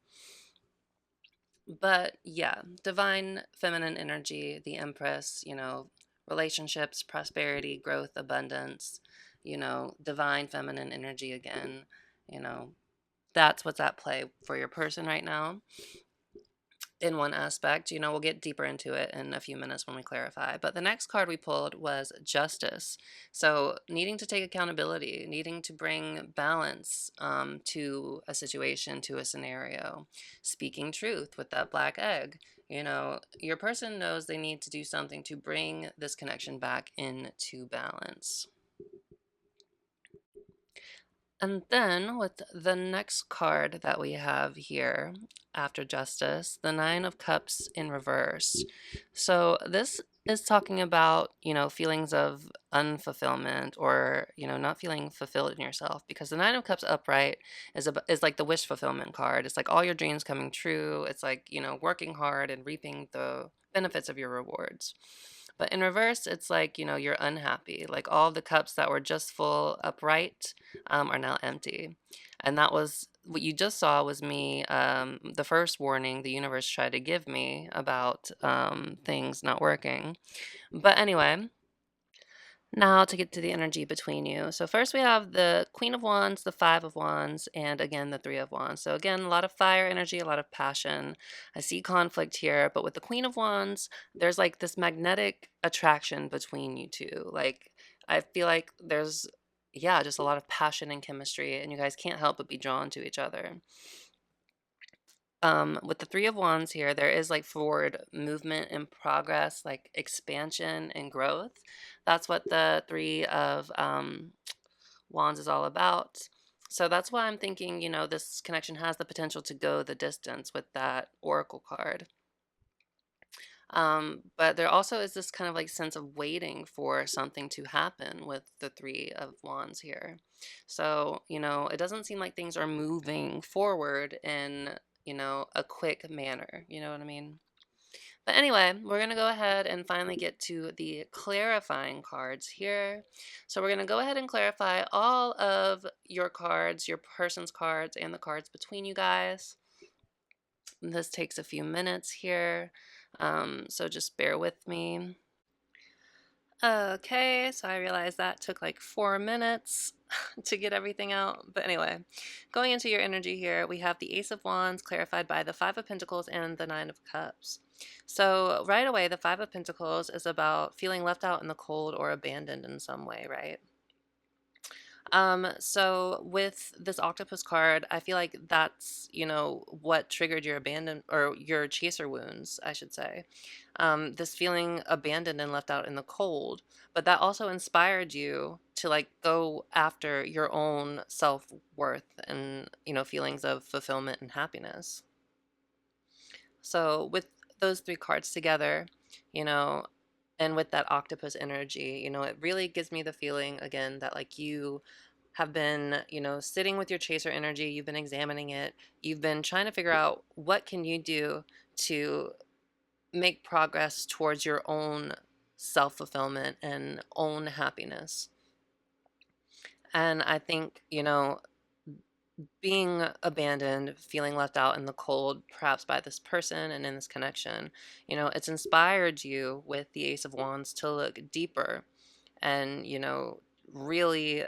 B: But yeah, divine feminine energy, the Empress, relationships, prosperity, growth, abundance, divine feminine energy again, you know, that's what's at play for your person right now in one aspect. We'll get deeper into it in a few minutes when we clarify. But the next card we pulled was Justice. So, needing to take accountability, needing to bring balance to a situation, to a scenario, speaking truth with that black egg. Your person knows they need to do something to bring this connection back into balance. And then with the next card that we have here after Justice, the Nine of Cups in reverse. So this is talking about, feelings of unfulfillment or, not feeling fulfilled in yourself, because the Nine of Cups upright is like the wish fulfillment card. It's like all your dreams coming true. It's like, working hard and reaping the benefits of your rewards. But in reverse, it's like, you're unhappy. Like all the cups that were just full upright are now empty. And that was what you just saw was me, the first warning the universe tried to give me about things not working. But anyway, now to get to the energy between you. So first we have the Queen of Wands, the Five of Wands, and again the Three of Wands. So again, a lot of fire energy, a lot of passion. I see conflict here, but with the Queen of Wands, there's like this magnetic attraction between you two. Like I feel like there's yeah, just a lot of passion and chemistry, and you guys can't help but be drawn to each other. With the Three of Wands here, there is like forward movement and progress, like expansion and growth. That's what the Three of Wands is all about. So that's why I'm thinking, this connection has the potential to go the distance with that Oracle card. But there also is this kind of like sense of waiting for something to happen with the Three of Wands here. So, it doesn't seem like things are moving forward in, a quick manner. You know what I mean? But anyway, we're going to go ahead and finally get to the clarifying cards here. So we're going to go ahead and clarify all of your cards, your person's cards, and the cards between you guys. This takes a few minutes here, so just bear with me. Okay, so I realized that took like 4 minutes to get everything out. But anyway, going into your energy here, we have the Ace of Wands clarified by the Five of Pentacles and the Nine of Cups. So right away, the Five of Pentacles is about feeling left out in the cold or abandoned in some way, right? So with this octopus card, I feel like that's, what triggered your abandon or your chaser wounds, I should say. This feeling abandoned and left out in the cold, but that also inspired you to like go after your own self-worth and, feelings of fulfillment and happiness. So with those three cards together, you know, and with that octopus energy, it really gives me the feeling again that like you have been, sitting with your chaser energy, you've been examining it, you've been trying to figure out what can you do to make progress towards your own self-fulfillment and own happiness. And I think, being abandoned, feeling left out in the cold, perhaps by this person and in this connection, it's inspired you with the Ace of Wands to look deeper and, really,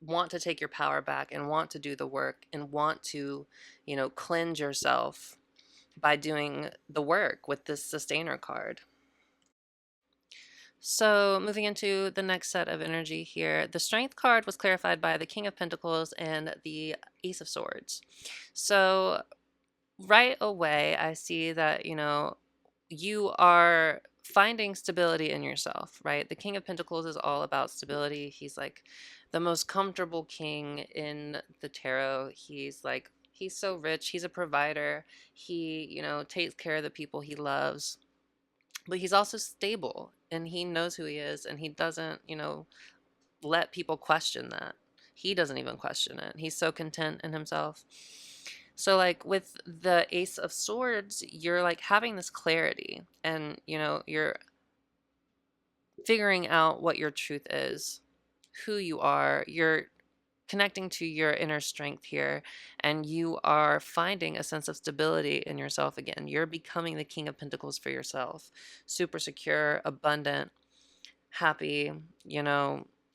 B: want to take your power back and want to do the work and want to, cleanse yourself by doing the work with this sustainer card. So, moving into the next set of energy here, the Strength card was clarified by the King of Pentacles and the Ace of Swords. So, right away, I see that, you are finding stability in yourself, right? The King of Pentacles is all about stability. He's like the most comfortable king in the tarot. He's so rich. He's a provider. He, takes care of the people he loves. But he's also stable and he knows who he is and he doesn't, let people question that. He doesn't even question it. He's so content in himself. So like with the Ace of Swords, you're like having this clarity and, you're figuring out what your truth is, who you are. You're connecting to your inner strength here and you are finding a sense of stability in yourself again. You're becoming the King of Pentacles for yourself. Super secure, abundant, happy,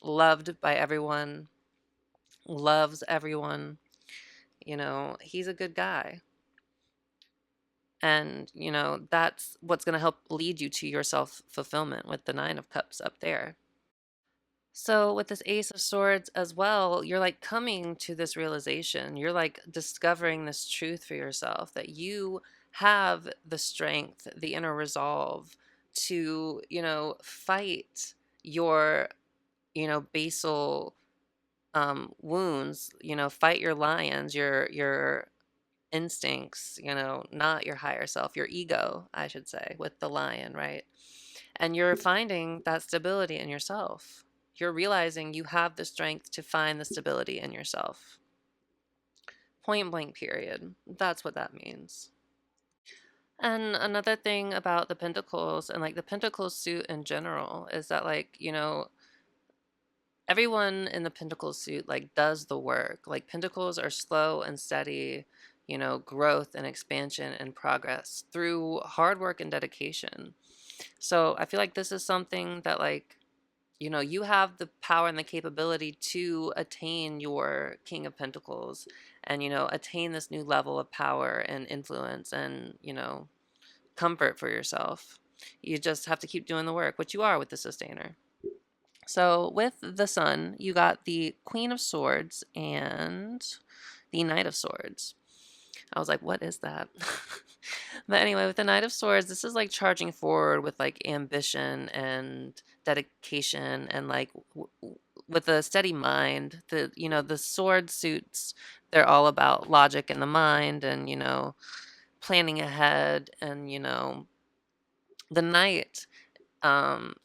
B: loved by everyone, loves everyone. He's a good guy. And, that's what's going to help lead you to your self fulfillment with the Nine of Cups up there. So, with this Ace of Swords as well, you're like coming to this realization. You're like discovering this truth for yourself that you have the strength, the inner resolve to, fight your, basal wounds, fight your lions, your instincts, not your higher self, your ego, I should say, with the lion, right? And you're finding that stability in yourself. You're realizing you have the strength to find the stability in yourself. Point blank, period. That's what that means. And another thing about the Pentacles and like the Pentacle suit in general is that, like, you know, everyone in the Pentacle suit like does the work. Like Pentacles are slow and steady, you know, growth and expansion and progress through hard work and dedication. So I feel like this is something that, like, you know, you have the power and the capability to attain your King of Pentacles and, you know, attain this new level of power and influence and, you know, comfort for yourself. You just have to keep doing the work, which you are with the Sustainer. So with the Sun, you got the Queen of Swords and the Knight of Swords. I was like, what is that? But anyway, with the Knight of Swords, this is like charging forward with like ambition and dedication and like with a steady mind. The, you know, the sword suits, they're all about logic in the mind and, you know, planning ahead. And, you know, the Knight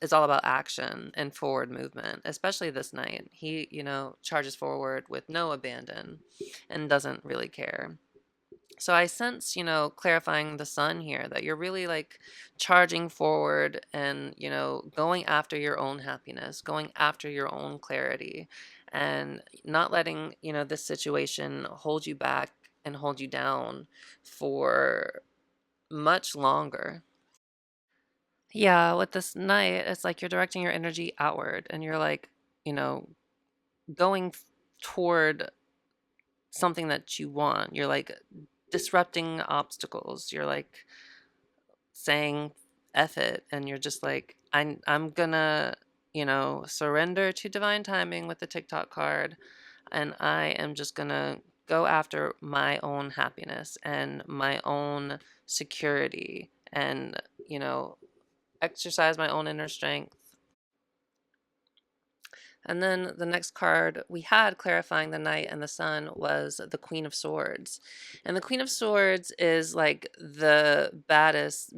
B: is all about action and forward movement, especially this Knight. He, you know, charges forward with no abandon and doesn't really care. So I sense, you know, clarifying the Sun here, that you're really like charging forward and, you know, going after your own happiness, going after your own clarity, and not letting, you know, this situation hold you back and hold you down for much longer. Yeah, with this Knight, it's like you're directing your energy outward and you're like, you know, going toward something that you want. You're like disrupting obstacles. You're like saying F it, and you're just like, I'm gonna, you know, surrender to divine timing with the TikTok card, and I am just gonna go after my own happiness and my own security and, you know, exercise my own inner strength. And then the next card we had clarifying the Knight and the Sun was the Queen of Swords. And the Queen of Swords is like the baddest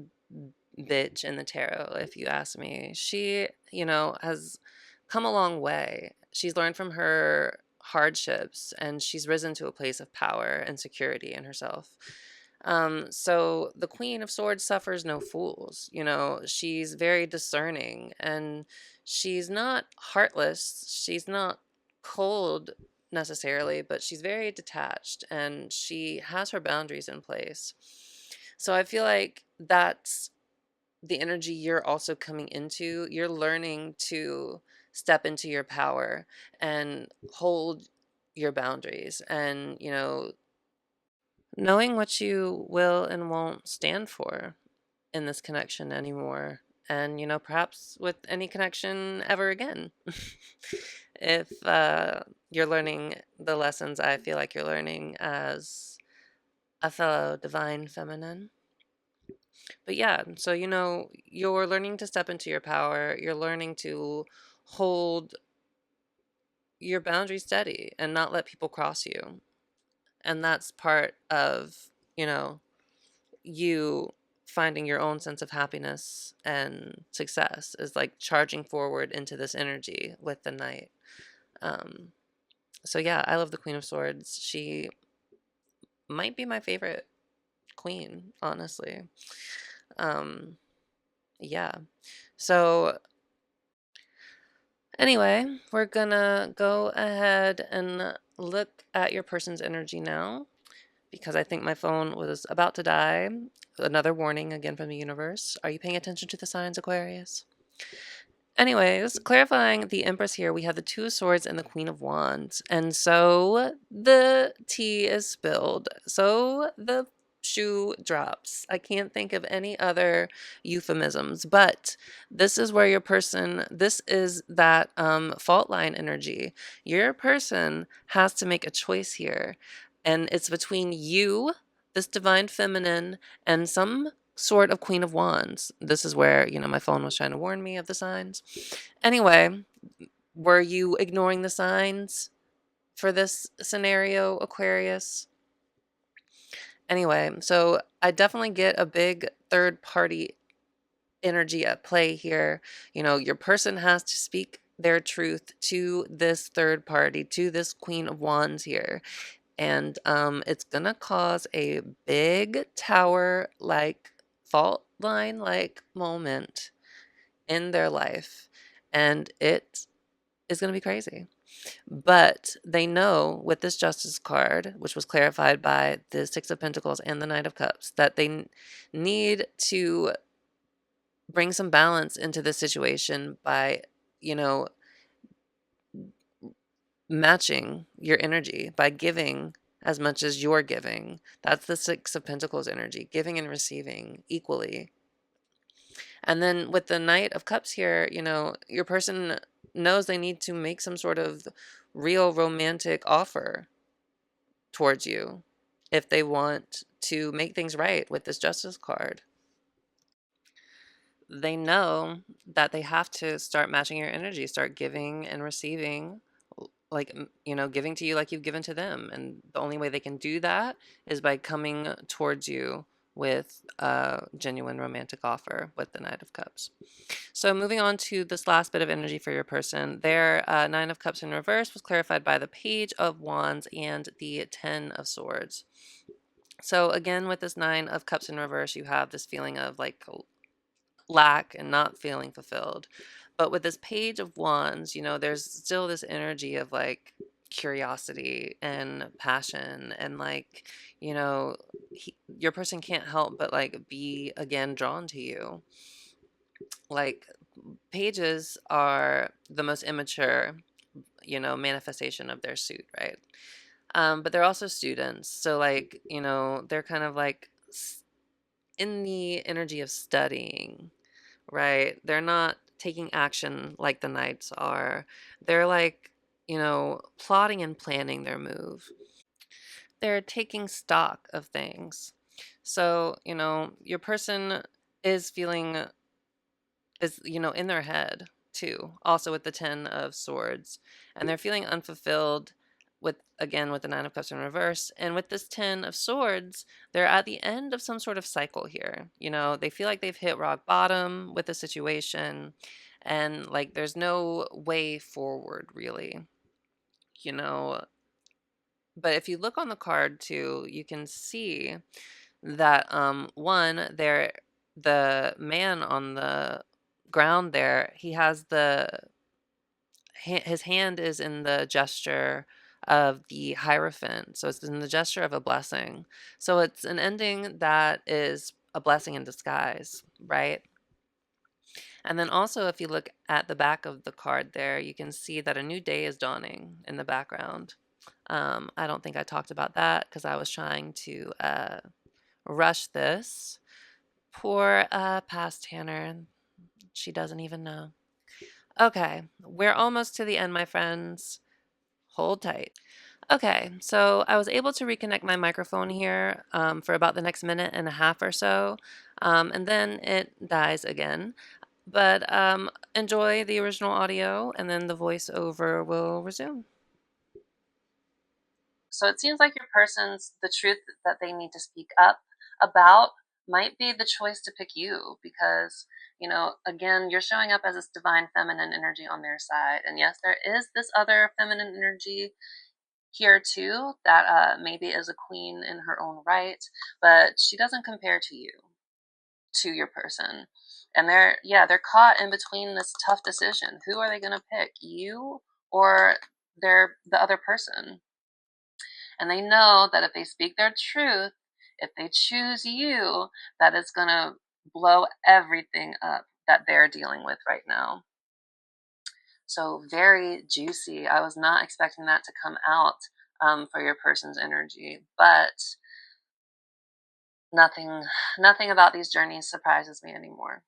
B: bitch in the tarot, if you ask me. She, you know, has come a long way. She's learned from her hardships and she's risen to a place of power and security in herself. So the Queen of Swords suffers no fools. You know, she's very discerning and she's not heartless. She's not cold necessarily, but she's very detached and she has her boundaries in place. So I feel like that's the energy you're also coming into. You're learning to step into your power and hold your boundaries and, you know, knowing what you will and won't stand for in this connection anymore. And, you know, perhaps with any connection ever again. If you're learning the lessons I feel like you're learning as a fellow divine feminine. But yeah, so, you know, you're learning to step into your power. You're learning to hold your boundaries steady and not let people cross you. And that's part of, you know, you finding your own sense of happiness and success, is like charging forward into this energy with the Knight. Um, so yeah, I love the Queen of Swords. She might be my favorite queen, honestly. Um, yeah. So anyway, we're gonna go ahead and look at your person's energy now, because I think my phone was about to die. Another warning again from the universe. Are you paying attention to the signs, Aquarius? Anyways, clarifying the Empress here, we have the Two of Swords and the Queen of Wands. And so the tea is spilled. So the shoe drops. I can't think of any other euphemisms, but this is where your person, this is that fault line energy. Your person has to make a choice here. And it's between you, this divine feminine, and some sort of Queen of Wands. This is where, you know, my phone was trying to warn me of the signs. Anyway, were you ignoring the signs for this scenario, Aquarius? Anyway, so I definitely get a big third party energy at play here. You know, your person has to speak their truth to this third party, to this Queen of Wands here. And it's gonna cause a big tower like fault line like moment in their life, and it is going to be crazy. But they know with this Justice card, which was clarified by the Six of Pentacles and the Knight of Cups, that they need to bring some balance into the situation by, you know, matching your energy, by giving as much as you're giving. That's the Six of Pentacles energy, giving and receiving equally. And then with the Knight of Cups here, you know, your person knows they need to make some sort of real romantic offer towards you if they want to make things right with this Justice card. They know that they have to start matching your energy, start giving and receiving, like, you know, giving to you like you've given to them. And the only way they can do that is by coming towards you with a genuine romantic offer with the Knight of Cups. So moving on to this last bit of energy for your person, their Nine of Cups in reverse was clarified by the Page of Wands and the Ten of Swords. So again, with this Nine of Cups in reverse, you have this feeling of like lack and not feeling fulfilled. But with this Page of Wands, you know, there's still this energy of like curiosity and passion, and like, you know, your person can't help but like be again drawn to you. Like, pages are the most immature, you know, manifestation of their suit, right? But they're also students. So like, you know, they're kind of like in the energy of studying, right? They're not taking action like the knights are. They're like, you know, plotting and planning their move. They're taking stock of things. So, you know, your person is feeling, is, you know, in their head too, also with the Ten of Swords. And they're feeling unfulfilled with, again, with the Nine of Cups in reverse. And with this Ten of Swords, they're at the end of some sort of cycle here. You know, they feel like they've hit rock bottom with the situation, and like there's no way forward, really. You know, but if you look on the card too, you can see that one, there, the man on the ground there, he has the his hand is in the gesture of the Hierophant, so it's in the gesture of a blessing. So it's an ending that is a blessing in disguise, right? And then also, if you look at the back of the card there, you can see that a new day is dawning in the background. I don't think I talked about that because I was trying to rush this. Poor past Tanner. She doesn't even know. Okay, we're almost to the end, my friends. Hold tight. Okay, so I was able to reconnect my microphone here for about the next minute and a half or so, and then it dies again. But enjoy the original audio, and then the voiceover will resume.
A: So it seems like your person's, the truth that they need to speak up about might be the choice to pick you, because, you know, again, you're showing up as this divine feminine energy on their side. And yes, there is this other feminine energy here too that maybe is a queen in her own right, but she doesn't compare to you, to your person. And they're caught in between this tough decision. Who are they going to pick, you or the other person? And they know that if they speak their truth, if they choose you, that is going to blow everything up that they're dealing with right now. So very juicy. I was not expecting that to come out for your person's energy, but nothing about these journeys surprises me anymore.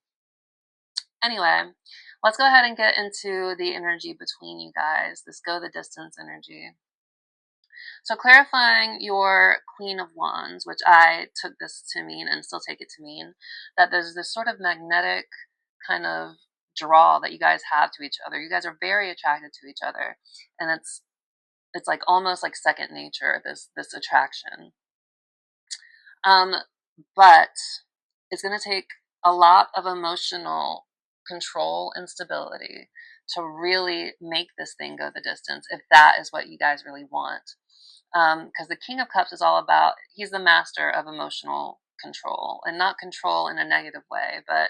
A: Anyway, let's go ahead and get into the energy between you guys, this go the distance energy. So clarifying your Queen of Wands, which I took this to mean and still take it to mean, that there's this sort of magnetic kind of draw that you guys have to each other. You guys are very attracted to each other, and it's like almost like second nature, this attraction. But it's going to take a lot of emotional control and stability to really make this thing go the distance, if that is what you guys really want. Because the King of Cups is all about, he's the master of emotional control, and not control in a negative way, but,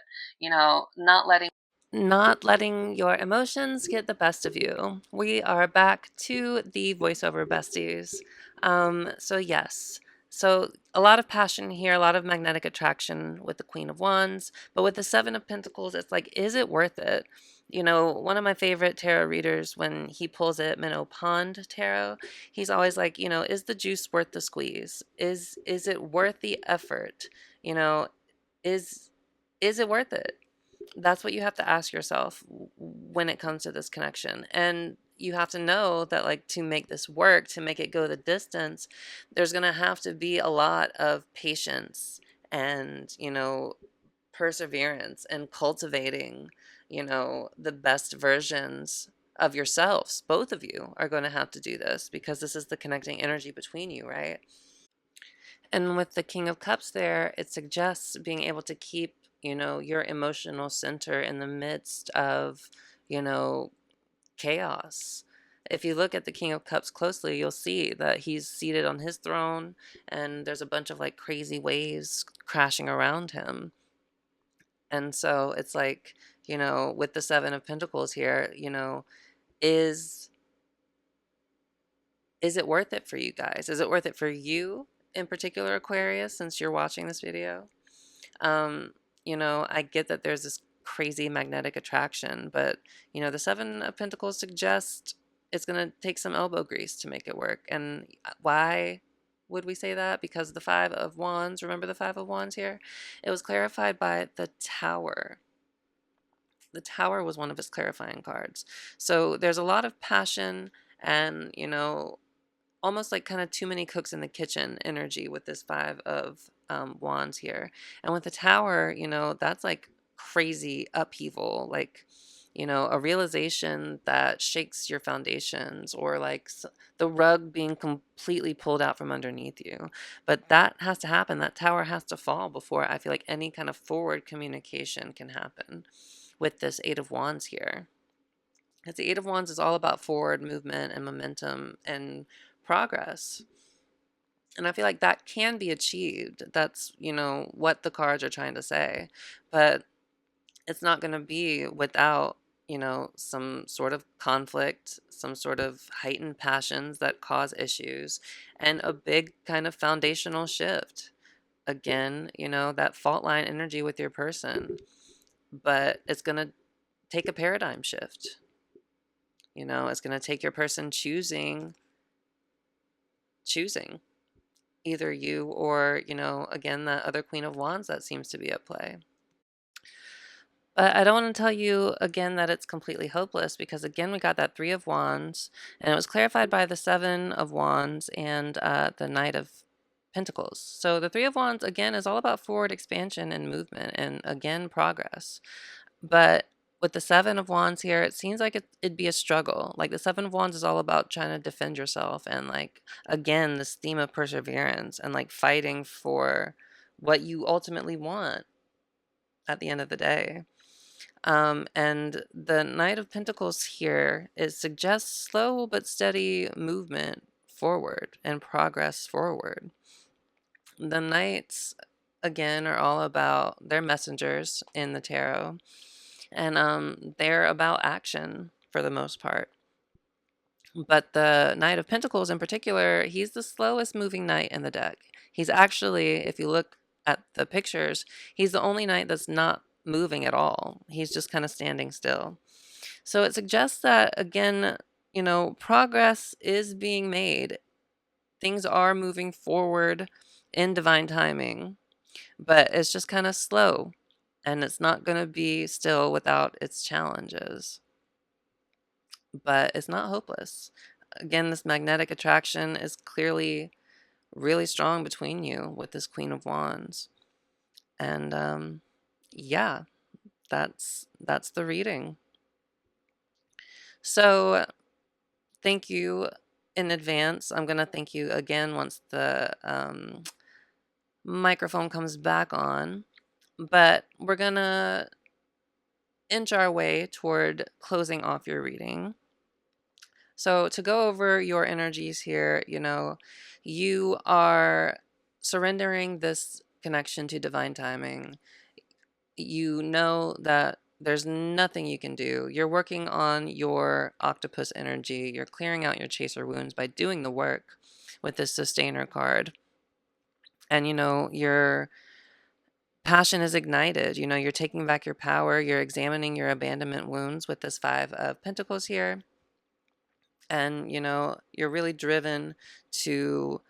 B: not letting your emotions get the best of you. We are back to the voiceover besties. So yes, so a lot of passion here, a lot of magnetic attraction with the Queen of Wands, but with the Seven of Pentacles, it's like, is it worth it? One of my favorite tarot readers, when he pulls it, Minnow Pond Tarot, he's always like, is the juice worth the squeeze? Is it worth the effort? You know, is is it worth it? That's what you have to ask yourself when it comes to this connection. And you have to know that, like, to make this work, to make it go the distance, there's going to have to be a lot of patience and, perseverance and cultivating, the best versions of yourselves. Both of you are going to have to do this because this is the connecting energy between you, right? And with the King of Cups there, it suggests being able to keep, your emotional center in the midst of, you know, chaos. If you look at the King of Cups closely, you'll see that he's seated on his throne and there's a bunch of like crazy waves crashing around him. And so it's like, with the Seven of Pentacles here, is is it worth it for you guys? Is it worth it for you in particular, Aquarius, since you're watching this video? Um, I get that there's this crazy magnetic attraction, but the Seven of Pentacles suggest it's going to take some elbow grease to make it work. And why would we say that? Because the Five of Wands, remember the Five of Wands here? It was clarified by the Tower. The Tower was one of his clarifying cards. So there's a lot of passion and, almost like kind of too many cooks in the kitchen energy with this Five of Wands here. And with the Tower, that's like crazy upheaval, like, a realization that shakes your foundations, or like the rug being completely pulled out from underneath you. But that has to happen. That tower has to fall before I feel like any kind of forward communication can happen with this Eight of Wands here. Because the Eight of Wands is all about forward movement and momentum and progress. And I feel like that can be achieved. That's, what the cards are trying to say. But it's not going to be without, some sort of conflict, some sort of heightened passions that cause issues, and a big kind of foundational shift. Again, that fault line energy with your person. But it's going to take a paradigm shift. It's going to take your person choosing either you or, again, the other Queen of Wands that seems to be at play. But I don't want to tell you again that it's completely hopeless, because again, we got that Three of Wands, and it was clarified by the Seven of Wands and the Knight of Pentacles. So the Three of Wands, again, is all about forward expansion and movement and, again, progress. But with the Seven of Wands here, it seems like it'd be a struggle. Like the Seven of Wands is all about trying to defend yourself and, like, again, this theme of perseverance and like fighting for what you ultimately want at the end of the day. And the Knight of Pentacles here suggests slow but steady movement forward and progress forward. The Knights, again, are all about, they're messengers in the tarot, and they're about action for the most part. But the Knight of Pentacles in particular, he's the slowest moving knight in the deck. He's actually, if you look at the pictures, he's the only knight that's not moving at all. He's just kind of standing still. So it suggests that, again, progress is being made. Things are moving forward in divine timing, but it's just kind of slow, and it's not going to be still without its challenges. But it's not hopeless. Again, this magnetic attraction is clearly really strong between you with this Queen of Wands. And yeah, that's the reading. So thank you in advance. I'm going to thank you again once the microphone comes back on. But we're going to inch our way toward closing off your reading. So to go over your energies here, you are surrendering this connection to divine timing, you know that there's nothing you can do. You're working on your octopus energy. You're clearing out your chaser wounds by doing the work with this sustainer card. And, your passion is ignited. You're taking back your power. You're examining your abandonment wounds with this Five of Pentacles here. And, you're really driven to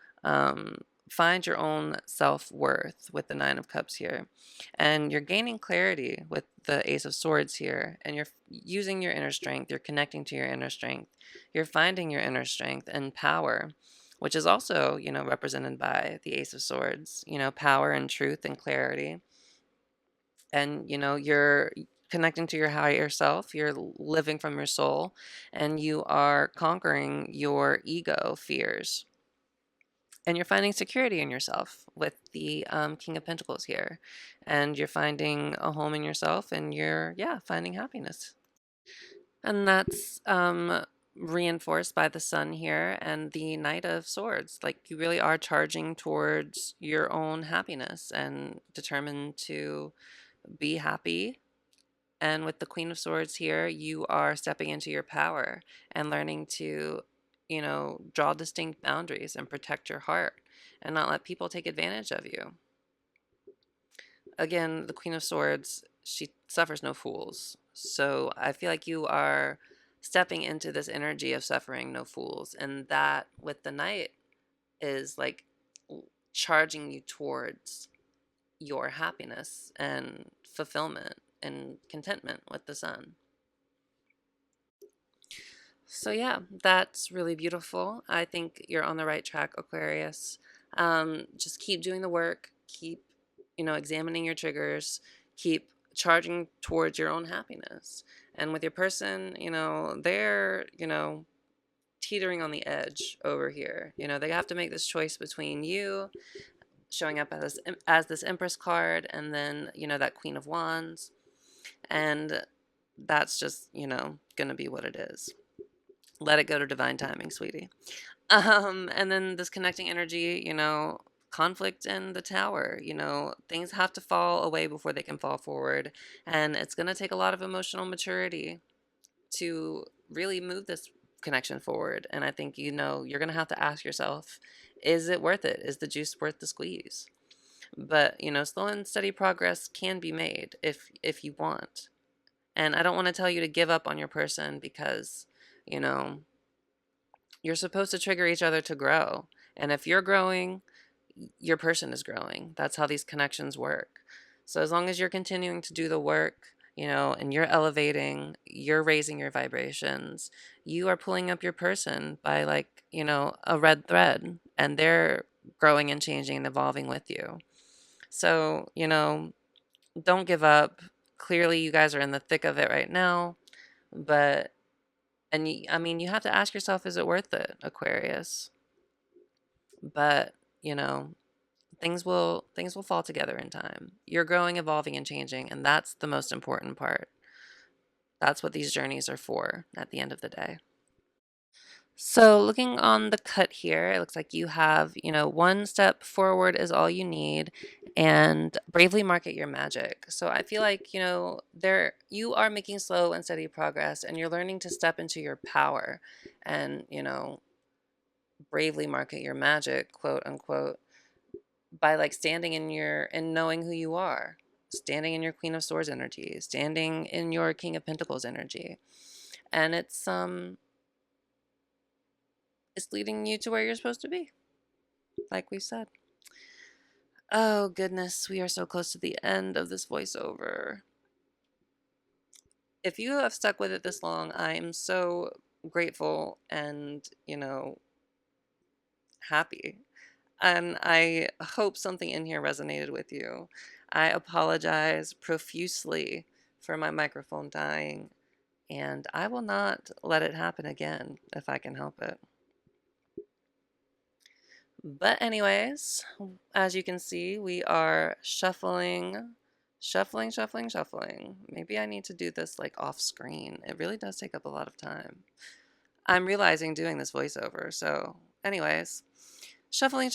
B: find your own self-worth with the Nine of Cups here. And you're gaining clarity with the Ace of Swords here. And you're using your inner strength. You're connecting to your inner strength. You're finding your inner strength and power, which is also, represented by the Ace of Swords, power and truth and clarity. And, you're connecting to your higher self, you're living from your soul, and you are conquering your ego fears. And you're finding security in yourself with the King of Pentacles here. And you're finding a home in yourself, and you're, finding happiness. And that's reinforced by the Sun here and the Knight of Swords. Like, you really are charging towards your own happiness and determined to be happy. And with the Queen of Swords here, you are stepping into your power and learning to, draw distinct boundaries and protect your heart and not let people take advantage of you. Again, the Queen of Swords, she suffers no fools. So I feel like you are stepping into this energy of suffering no fools. And that with the Knight is like charging you towards your happiness and fulfillment and contentment with the Sun. So yeah, that's really beautiful. I think you're on the right track, Aquarius. Just keep doing the work. Keep, examining your triggers. Keep charging towards your own happiness. And with your person, they're, teetering on the edge over here. They have to make this choice between you showing up as this Empress card and then, that Queen of Wands. And that's just, going to be what it is. Let it go to divine timing, sweetie. And then this connecting energy, conflict in the Tower, things have to fall away before they can fall forward. And it's going to take a lot of emotional maturity to really move this connection forward. And I think, you're going to have to ask yourself, is it worth it? Is the juice worth the squeeze? But, slow and steady progress can be made if you want. And I don't want to tell you to give up on your person because, you're supposed to trigger each other to grow. And if you're growing, your person is growing. That's how these connections work. So as long as you're continuing to do the work, and you're elevating, you're raising your vibrations, you are pulling up your person by like, a red thread, and they're growing and changing and evolving with you. So, don't give up. Clearly you guys are in the thick of it right now, but you have to ask yourself, is it worth it, Aquarius? But, things will fall together in time. You're growing, evolving, and changing, and that's the most important part. That's what these journeys are for at the end of the day. So looking on the cut here, it looks like you have, one step forward is all you need, and bravely market your magic. So I feel like, you are making slow and steady progress, and you're learning to step into your power and, bravely market your magic, quote unquote, by like standing in and knowing who you are, standing in your Queen of Swords energy, standing in your King of Pentacles energy. And it's leading you to where you're supposed to be, like we said. Oh goodness, we are so close to the end of this voiceover. If you have stuck with it this long, I am so grateful and, happy. And I hope something in here resonated with you. I apologize profusely for my microphone dying, and I will not let it happen again if I can help it. But anyways, as you can see, we are shuffling. Maybe I need to do this like off screen. It really does take up a lot of time. I'm realizing doing this voiceover. So anyways, shuffling,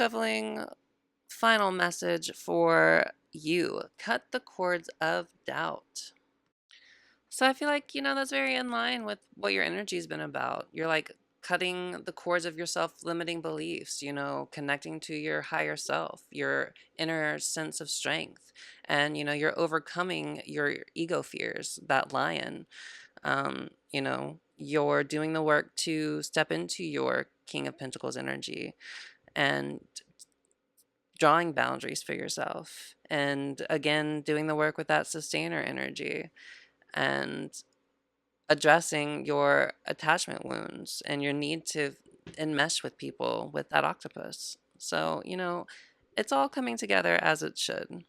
B: final message for you: cut the cords of doubt. So I feel like, that's very in line with what your energy's been about. You're like cutting the cords of your self-limiting beliefs, connecting to your higher self, your inner sense of strength. And, you're overcoming your ego fears, that lion. You're doing the work to step into your King of Pentacles energy and drawing boundaries for yourself. And again, doing the work with that sustainer energy and addressing your attachment wounds and your need to enmesh with people with that octopus. So, it's all coming together as it should.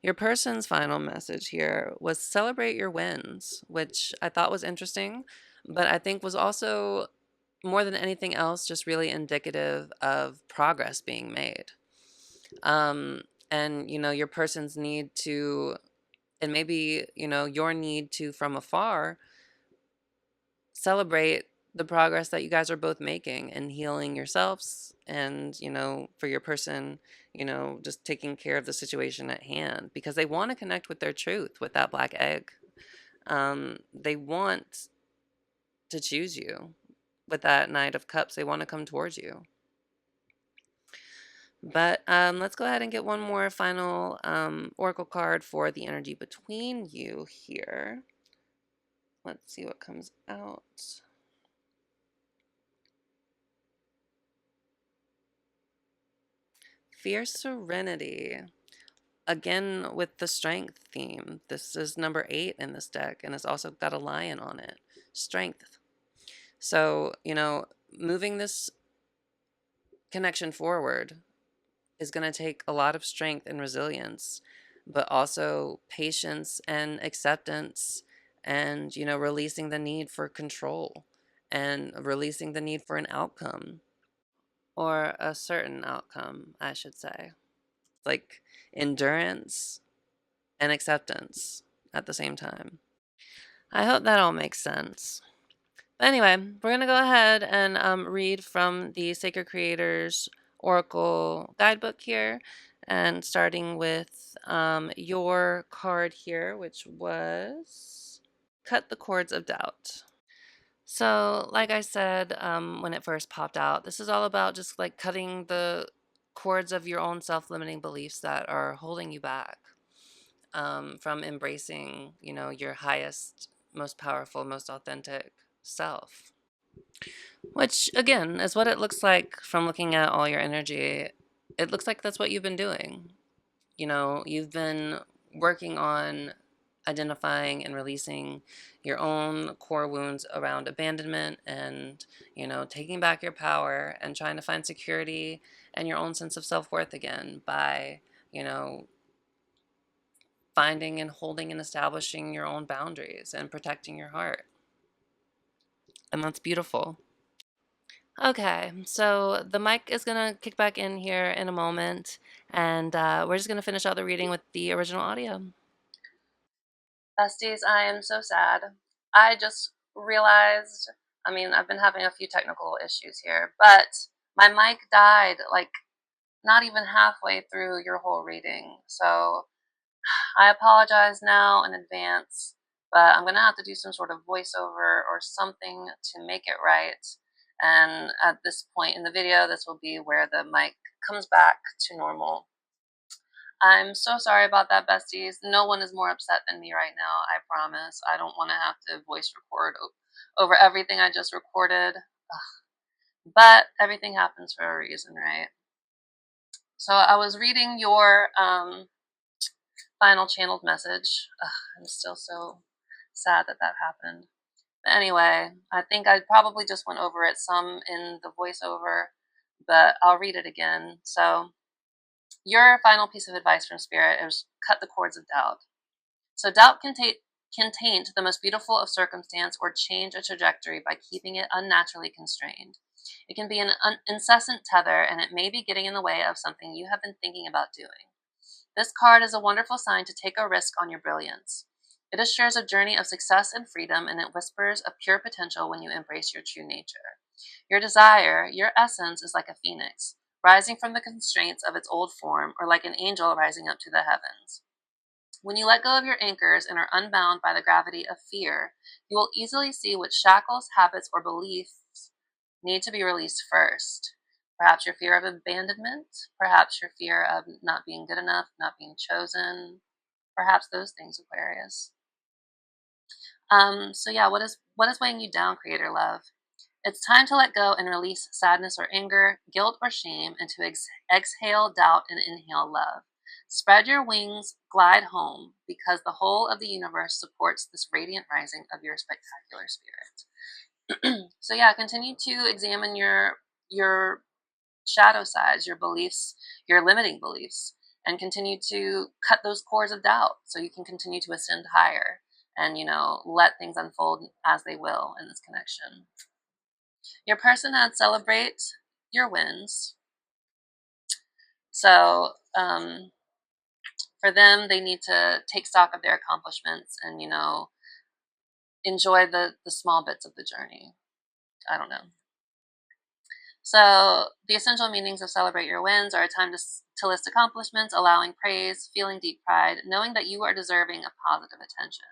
B: Your person's final message here was celebrate your wins, which I thought was interesting, but I think was also more than anything else just really indicative of progress being made. Um, and, your person's need to, and maybe, your need to from afar celebrate the progress that you guys are both making and healing yourselves and for your person, just taking care of the situation at hand because they want to connect with their truth with that black egg. They want to choose you with that Knight of Cups. They want to come towards you. But let's go ahead and get one more final oracle card for the energy between you here. Let's see what comes out. Fierce Serenity. Again, with the strength theme. This is number 8 in this deck, and it's also got a lion on it. Strength. So, moving this connection forward is going to take a lot of strength and resilience, but also patience and acceptance and, releasing the need for control and releasing the need for an outcome or a certain outcome, I should say. Like endurance and acceptance at the same time. I hope that all makes sense. But anyway, we're going to go ahead and read from the Sacred Creators Oracle Guidebook here, and starting with your card here, which was Cut the Cords of Doubt. So, like I said, when it first popped out, this is all about just like cutting the cords of your own self-limiting beliefs that are holding you back from embracing, your highest, most powerful, most authentic self. Which, again, is what it looks like from looking at all your energy. It looks like that's what you've been doing. You've been working on identifying and releasing your own core wounds around abandonment and, taking back your power and trying to find security and your own sense of self-worth again by, finding and holding and establishing your own boundaries and protecting your heart. And that's beautiful. Okay, so the mic is going to kick back in here in a moment, and we're just going to finish out the reading with the original audio.
A: Besties, I am so sad. I just realized, I've been having a few technical issues here, but my mic died like not even halfway through your whole reading. So I apologize now in advance, but I'm going to have to do some sort of voiceover or something to make it right. And at this point in the video, this will be where the mic comes back to normal. I'm so sorry about that, besties. No one is more upset than me right now, I promise. I don't want to have to voice record over everything I just recorded. Ugh. But everything happens for a reason, right? So I was reading your final channeled message. Ugh, I'm still so sad that that happened. But anyway, I think I probably just went over it some in the voiceover, but I'll read it again. So your final piece of advice from Spirit is cut the cords of doubt. So doubt can taint the most beautiful of circumstance or change a trajectory by keeping it unnaturally constrained. It can be an incessant tether, and it may be getting in the way of something you have been thinking about doing. This card is a wonderful sign to take a risk on your brilliance. It assures a journey of success and freedom, and it whispers of pure potential when you embrace your true nature. Your desire, your essence, is like a phoenix, rising from the constraints of its old form, or like an angel rising up to the heavens. When you let go of your anchors and are unbound by the gravity of fear, you will easily see which shackles, habits, or beliefs need to be released first. Perhaps your fear of abandonment, perhaps your fear of not being good enough, not being chosen, perhaps those things, Aquarius. So yeah, what is weighing you down, creator love? It's time to let go and release sadness or anger, guilt or shame, and to exhale doubt and inhale love. Spread your wings, glide home, because the whole of the universe supports this radiant rising of your spectacular spirit. So yeah, continue to examine your shadow sides, your beliefs, your limiting beliefs, and continue to cut those cords of doubt so you can continue to ascend higher and, let things unfold as they will in this connection. Your person had celebrate your wins. So for them, they need to take stock of their accomplishments and, enjoy the small bits of the journey. I don't know. So the essential meanings of celebrate your wins are a time to list accomplishments, allowing praise, feeling deep pride, knowing that you are deserving of positive attention.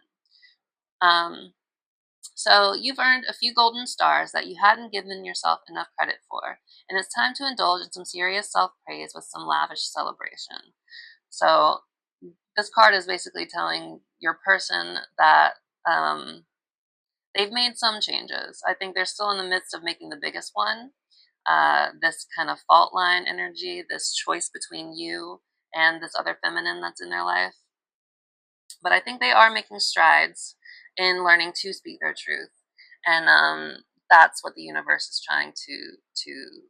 A: So you've earned a few golden stars that you hadn't given yourself enough credit for, and it's time to indulge in some serious self-praise with some lavish celebration. So this card is basically telling your person that they've made some changes. I think they're still in the midst of making the biggest one. This kind of fault line energy, this choice between you and this other feminine that's in their life. But I think they are making strides in learning to speak their truth. And that's what the universe is trying to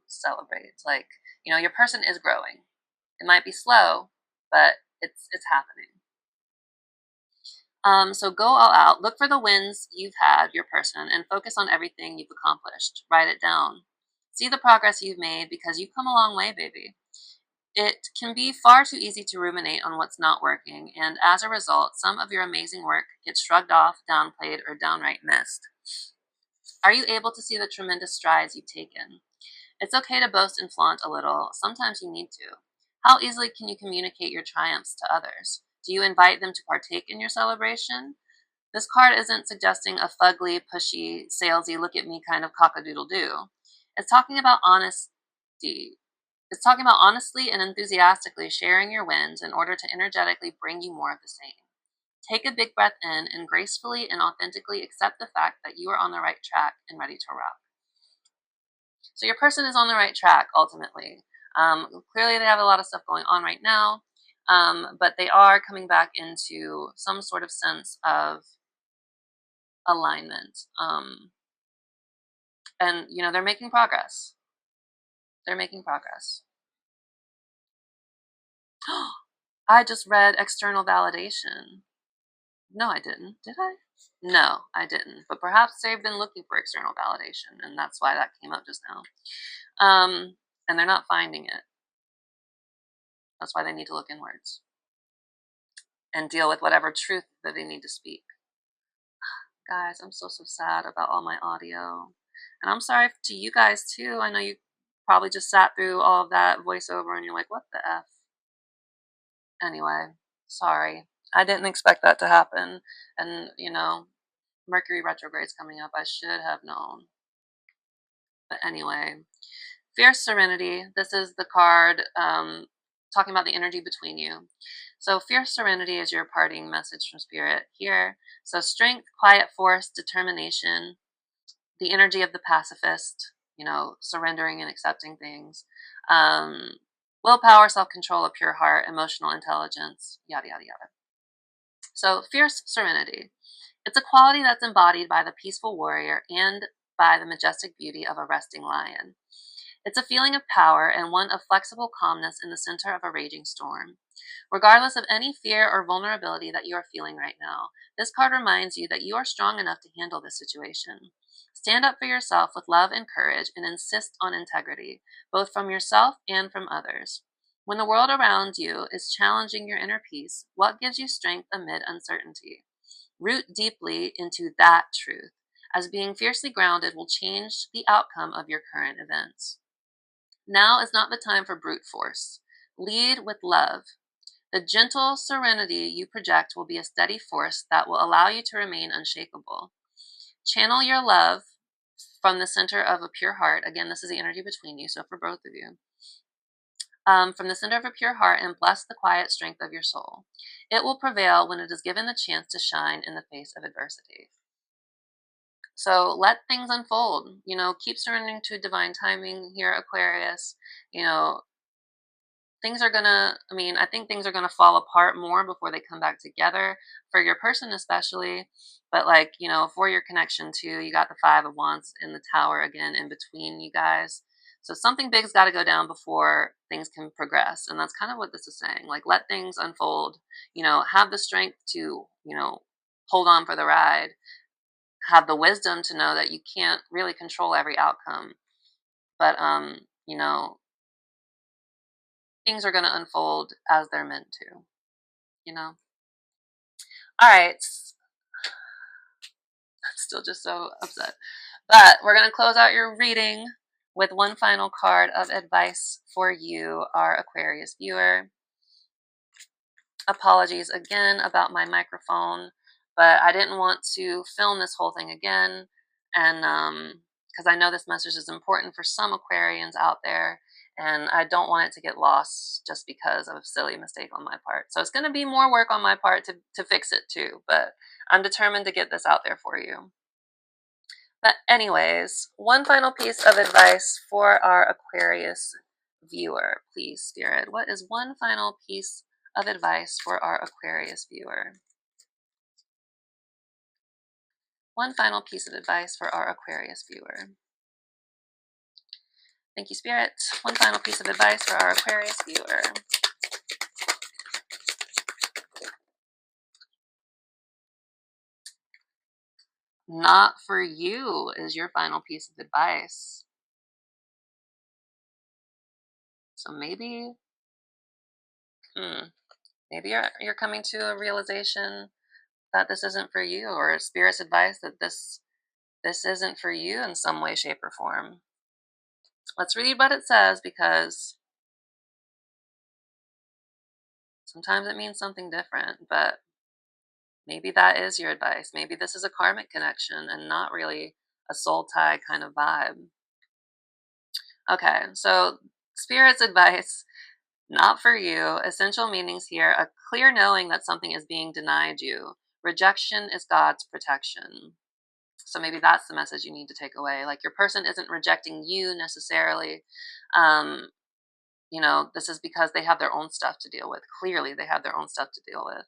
A: celebrate. It's like, your person is growing. It might be slow, but it's happening. So go all out. Look for the wins you've had, your person, and focus on everything you've accomplished. Write it down. See the progress you've made because you've come a long way, baby. It can be far too easy to ruminate on what's not working, and as a result, some of your amazing work gets shrugged off, downplayed, or downright missed. Are you able to see the tremendous strides you've taken? It's okay to boast and flaunt a little. Sometimes you need to. How easily can you communicate your triumphs to others? Do you invite them to partake in your celebration? This card isn't suggesting a fugly, pushy, salesy, look at me kind of cock-a-doodle-doo. It's talking about honesty. It's talking about honestly and enthusiastically sharing your wins in order to energetically bring you more of the same. Take a big breath in and gracefully and authentically accept the fact that you are on the right track and ready to rock. So your person is on the right track, ultimately. Clearly, they have a lot of stuff going on right now, but they are coming back into some sort of sense of alignment. And, they're making progress. They're making progress. I just read external validation. No, I didn't. Did I? No, I didn't. But perhaps they've been looking for external validation, and that's why that came up just now. And they're not finding it. That's why they need to look inwards and deal with whatever truth that they need to speak. Guys, I'm so sad about all my audio. And I'm sorry to you guys, too. I know you probably just sat through all of that voiceover and you're like, what the F? Anyway, sorry. I didn't expect that to happen. And, Mercury retrograde's coming up. I should have known. But anyway, Fierce Serenity. This is the card talking about the energy between you. So Fierce Serenity is your parting message from Spirit here. So strength, quiet force, determination, the energy of the pacifist, surrendering and accepting things. Willpower, self-control, a pure heart, emotional intelligence, yada, yada, yada. So Fierce Serenity. It's a quality that's embodied by the peaceful warrior and by the majestic beauty of a resting lion. It's a feeling of power and one of flexible calmness in the center of a raging storm. Regardless of any fear or vulnerability that you are feeling right now, this card reminds you that you are strong enough to handle this situation. Stand up for yourself with love and courage and insist on integrity, both from yourself and from others. When the world around you is challenging your inner peace, what gives you strength amid uncertainty? Root deeply into that truth, as being fiercely grounded will change the outcome of your current events. Now is not the time for brute force. Lead with love. The gentle serenity you project will be a steady force that will allow you to remain unshakable. Channel your love from the center of a pure heart. Again, this is the energy between you, so for both of you. From the center of a pure heart, and bless the quiet strength of your soul. It will prevail when it is given the chance to shine in the face of adversity. So let things unfold. Keep surrendering to divine timing here, Aquarius. You know, I think things are gonna fall apart more before they come back together for your person especially. But for your connection too, you got the Five of Wands in the Tower again in between you guys. So something big's got to go down before things can progress, and that's kind of what this is saying. Like, let things unfold. Have the strength to hold on for the ride. Have the wisdom to know that you can't really control every outcome, but things are going to unfold as they're meant to. All right. I'm still just so upset. But we're going to close out your reading with one final card of advice for you, our Aquarius viewer. Apologies again about my microphone, but I didn't want to film this whole thing again, and because I know this message is important for some Aquarians out there, and I don't want it to get lost just because of a silly mistake on my part. So it's going to be more work on my part to fix it too, but I'm determined to get this out there for you. But anyways, one final piece of advice for our Aquarius viewer, please, Spirit. What is one final piece of advice for our Aquarius viewer? One final piece of advice for our Aquarius viewer. Thank you, Spirit. One final piece of advice for our Aquarius viewer. Not for you is your final piece of advice. So maybe you're coming to a realization that this isn't for you, or Spirit's advice that this isn't for you in some way, shape, or form. Let's read what it says, because sometimes it means something different, but maybe that is your advice. Maybe this is a karmic connection and not really a soul tie kind of vibe. Okay, so Spirit's advice, not for you. Essential meanings here: a clear knowing that something is being denied you. Rejection is God's protection. So maybe that's the message you need to take away. Like, your person isn't rejecting you necessarily. This is because they have their own stuff to deal with. Clearly, they have their own stuff to deal with.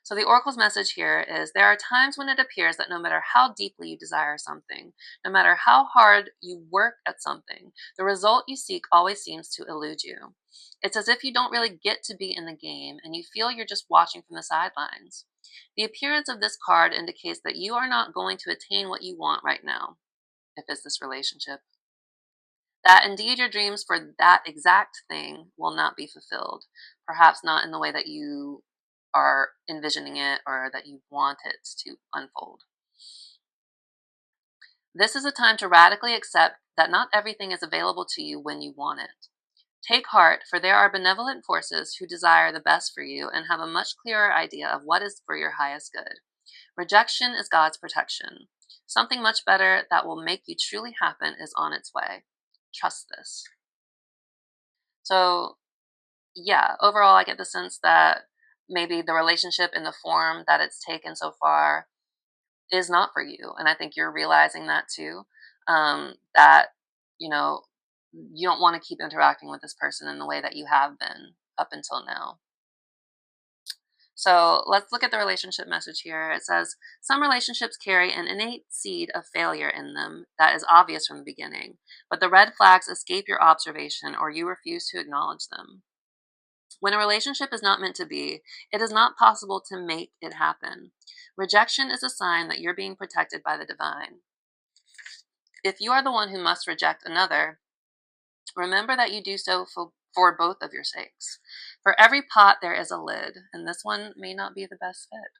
A: So the Oracle's message here is: there are times when it appears that no matter how deeply you desire something, no matter how hard you work at something, the result you seek always seems to elude you. It's as if you don't really get to be in the game, and you feel you're just watching from the sidelines. The appearance of this card indicates that you are not going to attain what you want right now, if it's this relationship. That indeed your dreams for that exact thing will not be fulfilled, perhaps not in the way that you are envisioning it or that you want it to unfold. This is a time to radically accept that not everything is available to you when you want it. Take heart, for there are benevolent forces who desire the best for you and have a much clearer idea of what is for your highest good. Rejection is God's protection. Something much better that will make you truly happen is on its way. Trust this. So, yeah, overall, I get the sense that maybe the relationship in the form that it's taken so far is not for you. And I think you're realizing that too. That, you don't want to keep interacting with this person in the way that you have been up until now. So let's look at the relationship message here. It says, some relationships carry an innate seed of failure in them that is obvious from the beginning, but the red flags escape your observation or you refuse to acknowledge them. When a relationship is not meant to be, it is not possible to make it happen. Rejection is a sign that you're being protected by the divine. If you are the one who must reject another, remember that you do so for both of your sakes. For every pot, there is a lid, and this one may not be the best fit.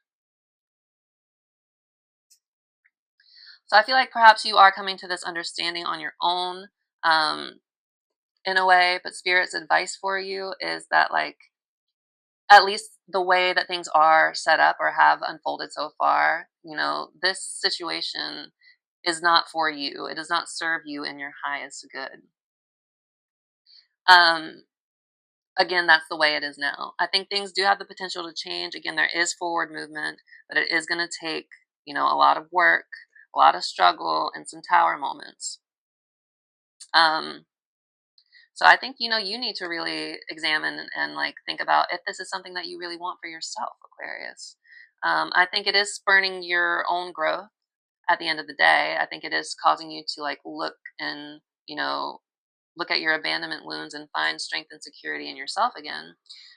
A: So I feel like perhaps you are coming to this understanding on your own. in a way, but Spirit's advice for you is that, like, at least the way that things are set up or have unfolded so far, you know, this situation is not for you. It does not serve you in your highest good. Um, Again, that's the way it is now. I think things do have the potential to change. Again, there is forward movement, but it is going to take, you know, a lot of work, a lot of struggle, and some tower moments. Um, so I think, you know, you need to really examine and like think about if this is something that you really want for yourself, Aquarius. I think it is spurning your own growth at the end of the day. I think it is causing you to like look and, you know, look at your abandonment wounds and find strength and security in yourself again,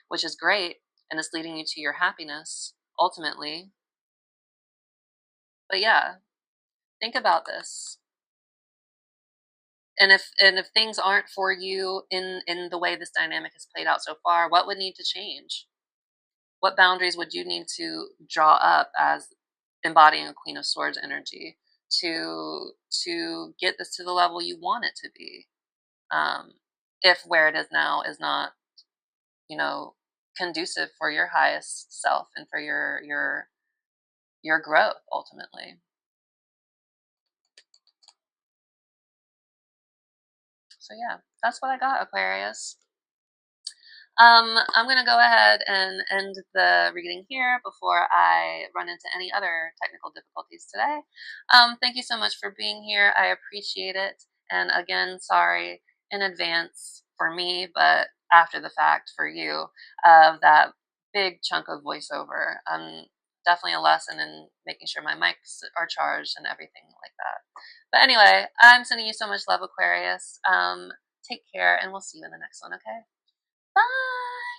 A: which is great. And it's leading you to your happiness ultimately. But yeah, think about this. And if things aren't for you in the way this dynamic has played out so far, what would need to change? What boundaries would you need to draw up as embodying a Queen of Swords energy to get this to the level you want it to be? If where it is now is not, you know, conducive for your highest self and for your growth ultimately. So yeah, that's what I got, Aquarius. I'm going to go ahead and end the reading here before I run into any other technical difficulties today. Thank you so much for being here. I appreciate it. And again, sorry in advance for me, but after the fact for you of that big chunk of voiceover. Definitely a lesson in making sure my mics are charged and everything like that. But anyway, I'm sending you so much love, Aquarius. Take care, and we'll see you in the next one, okay? Bye.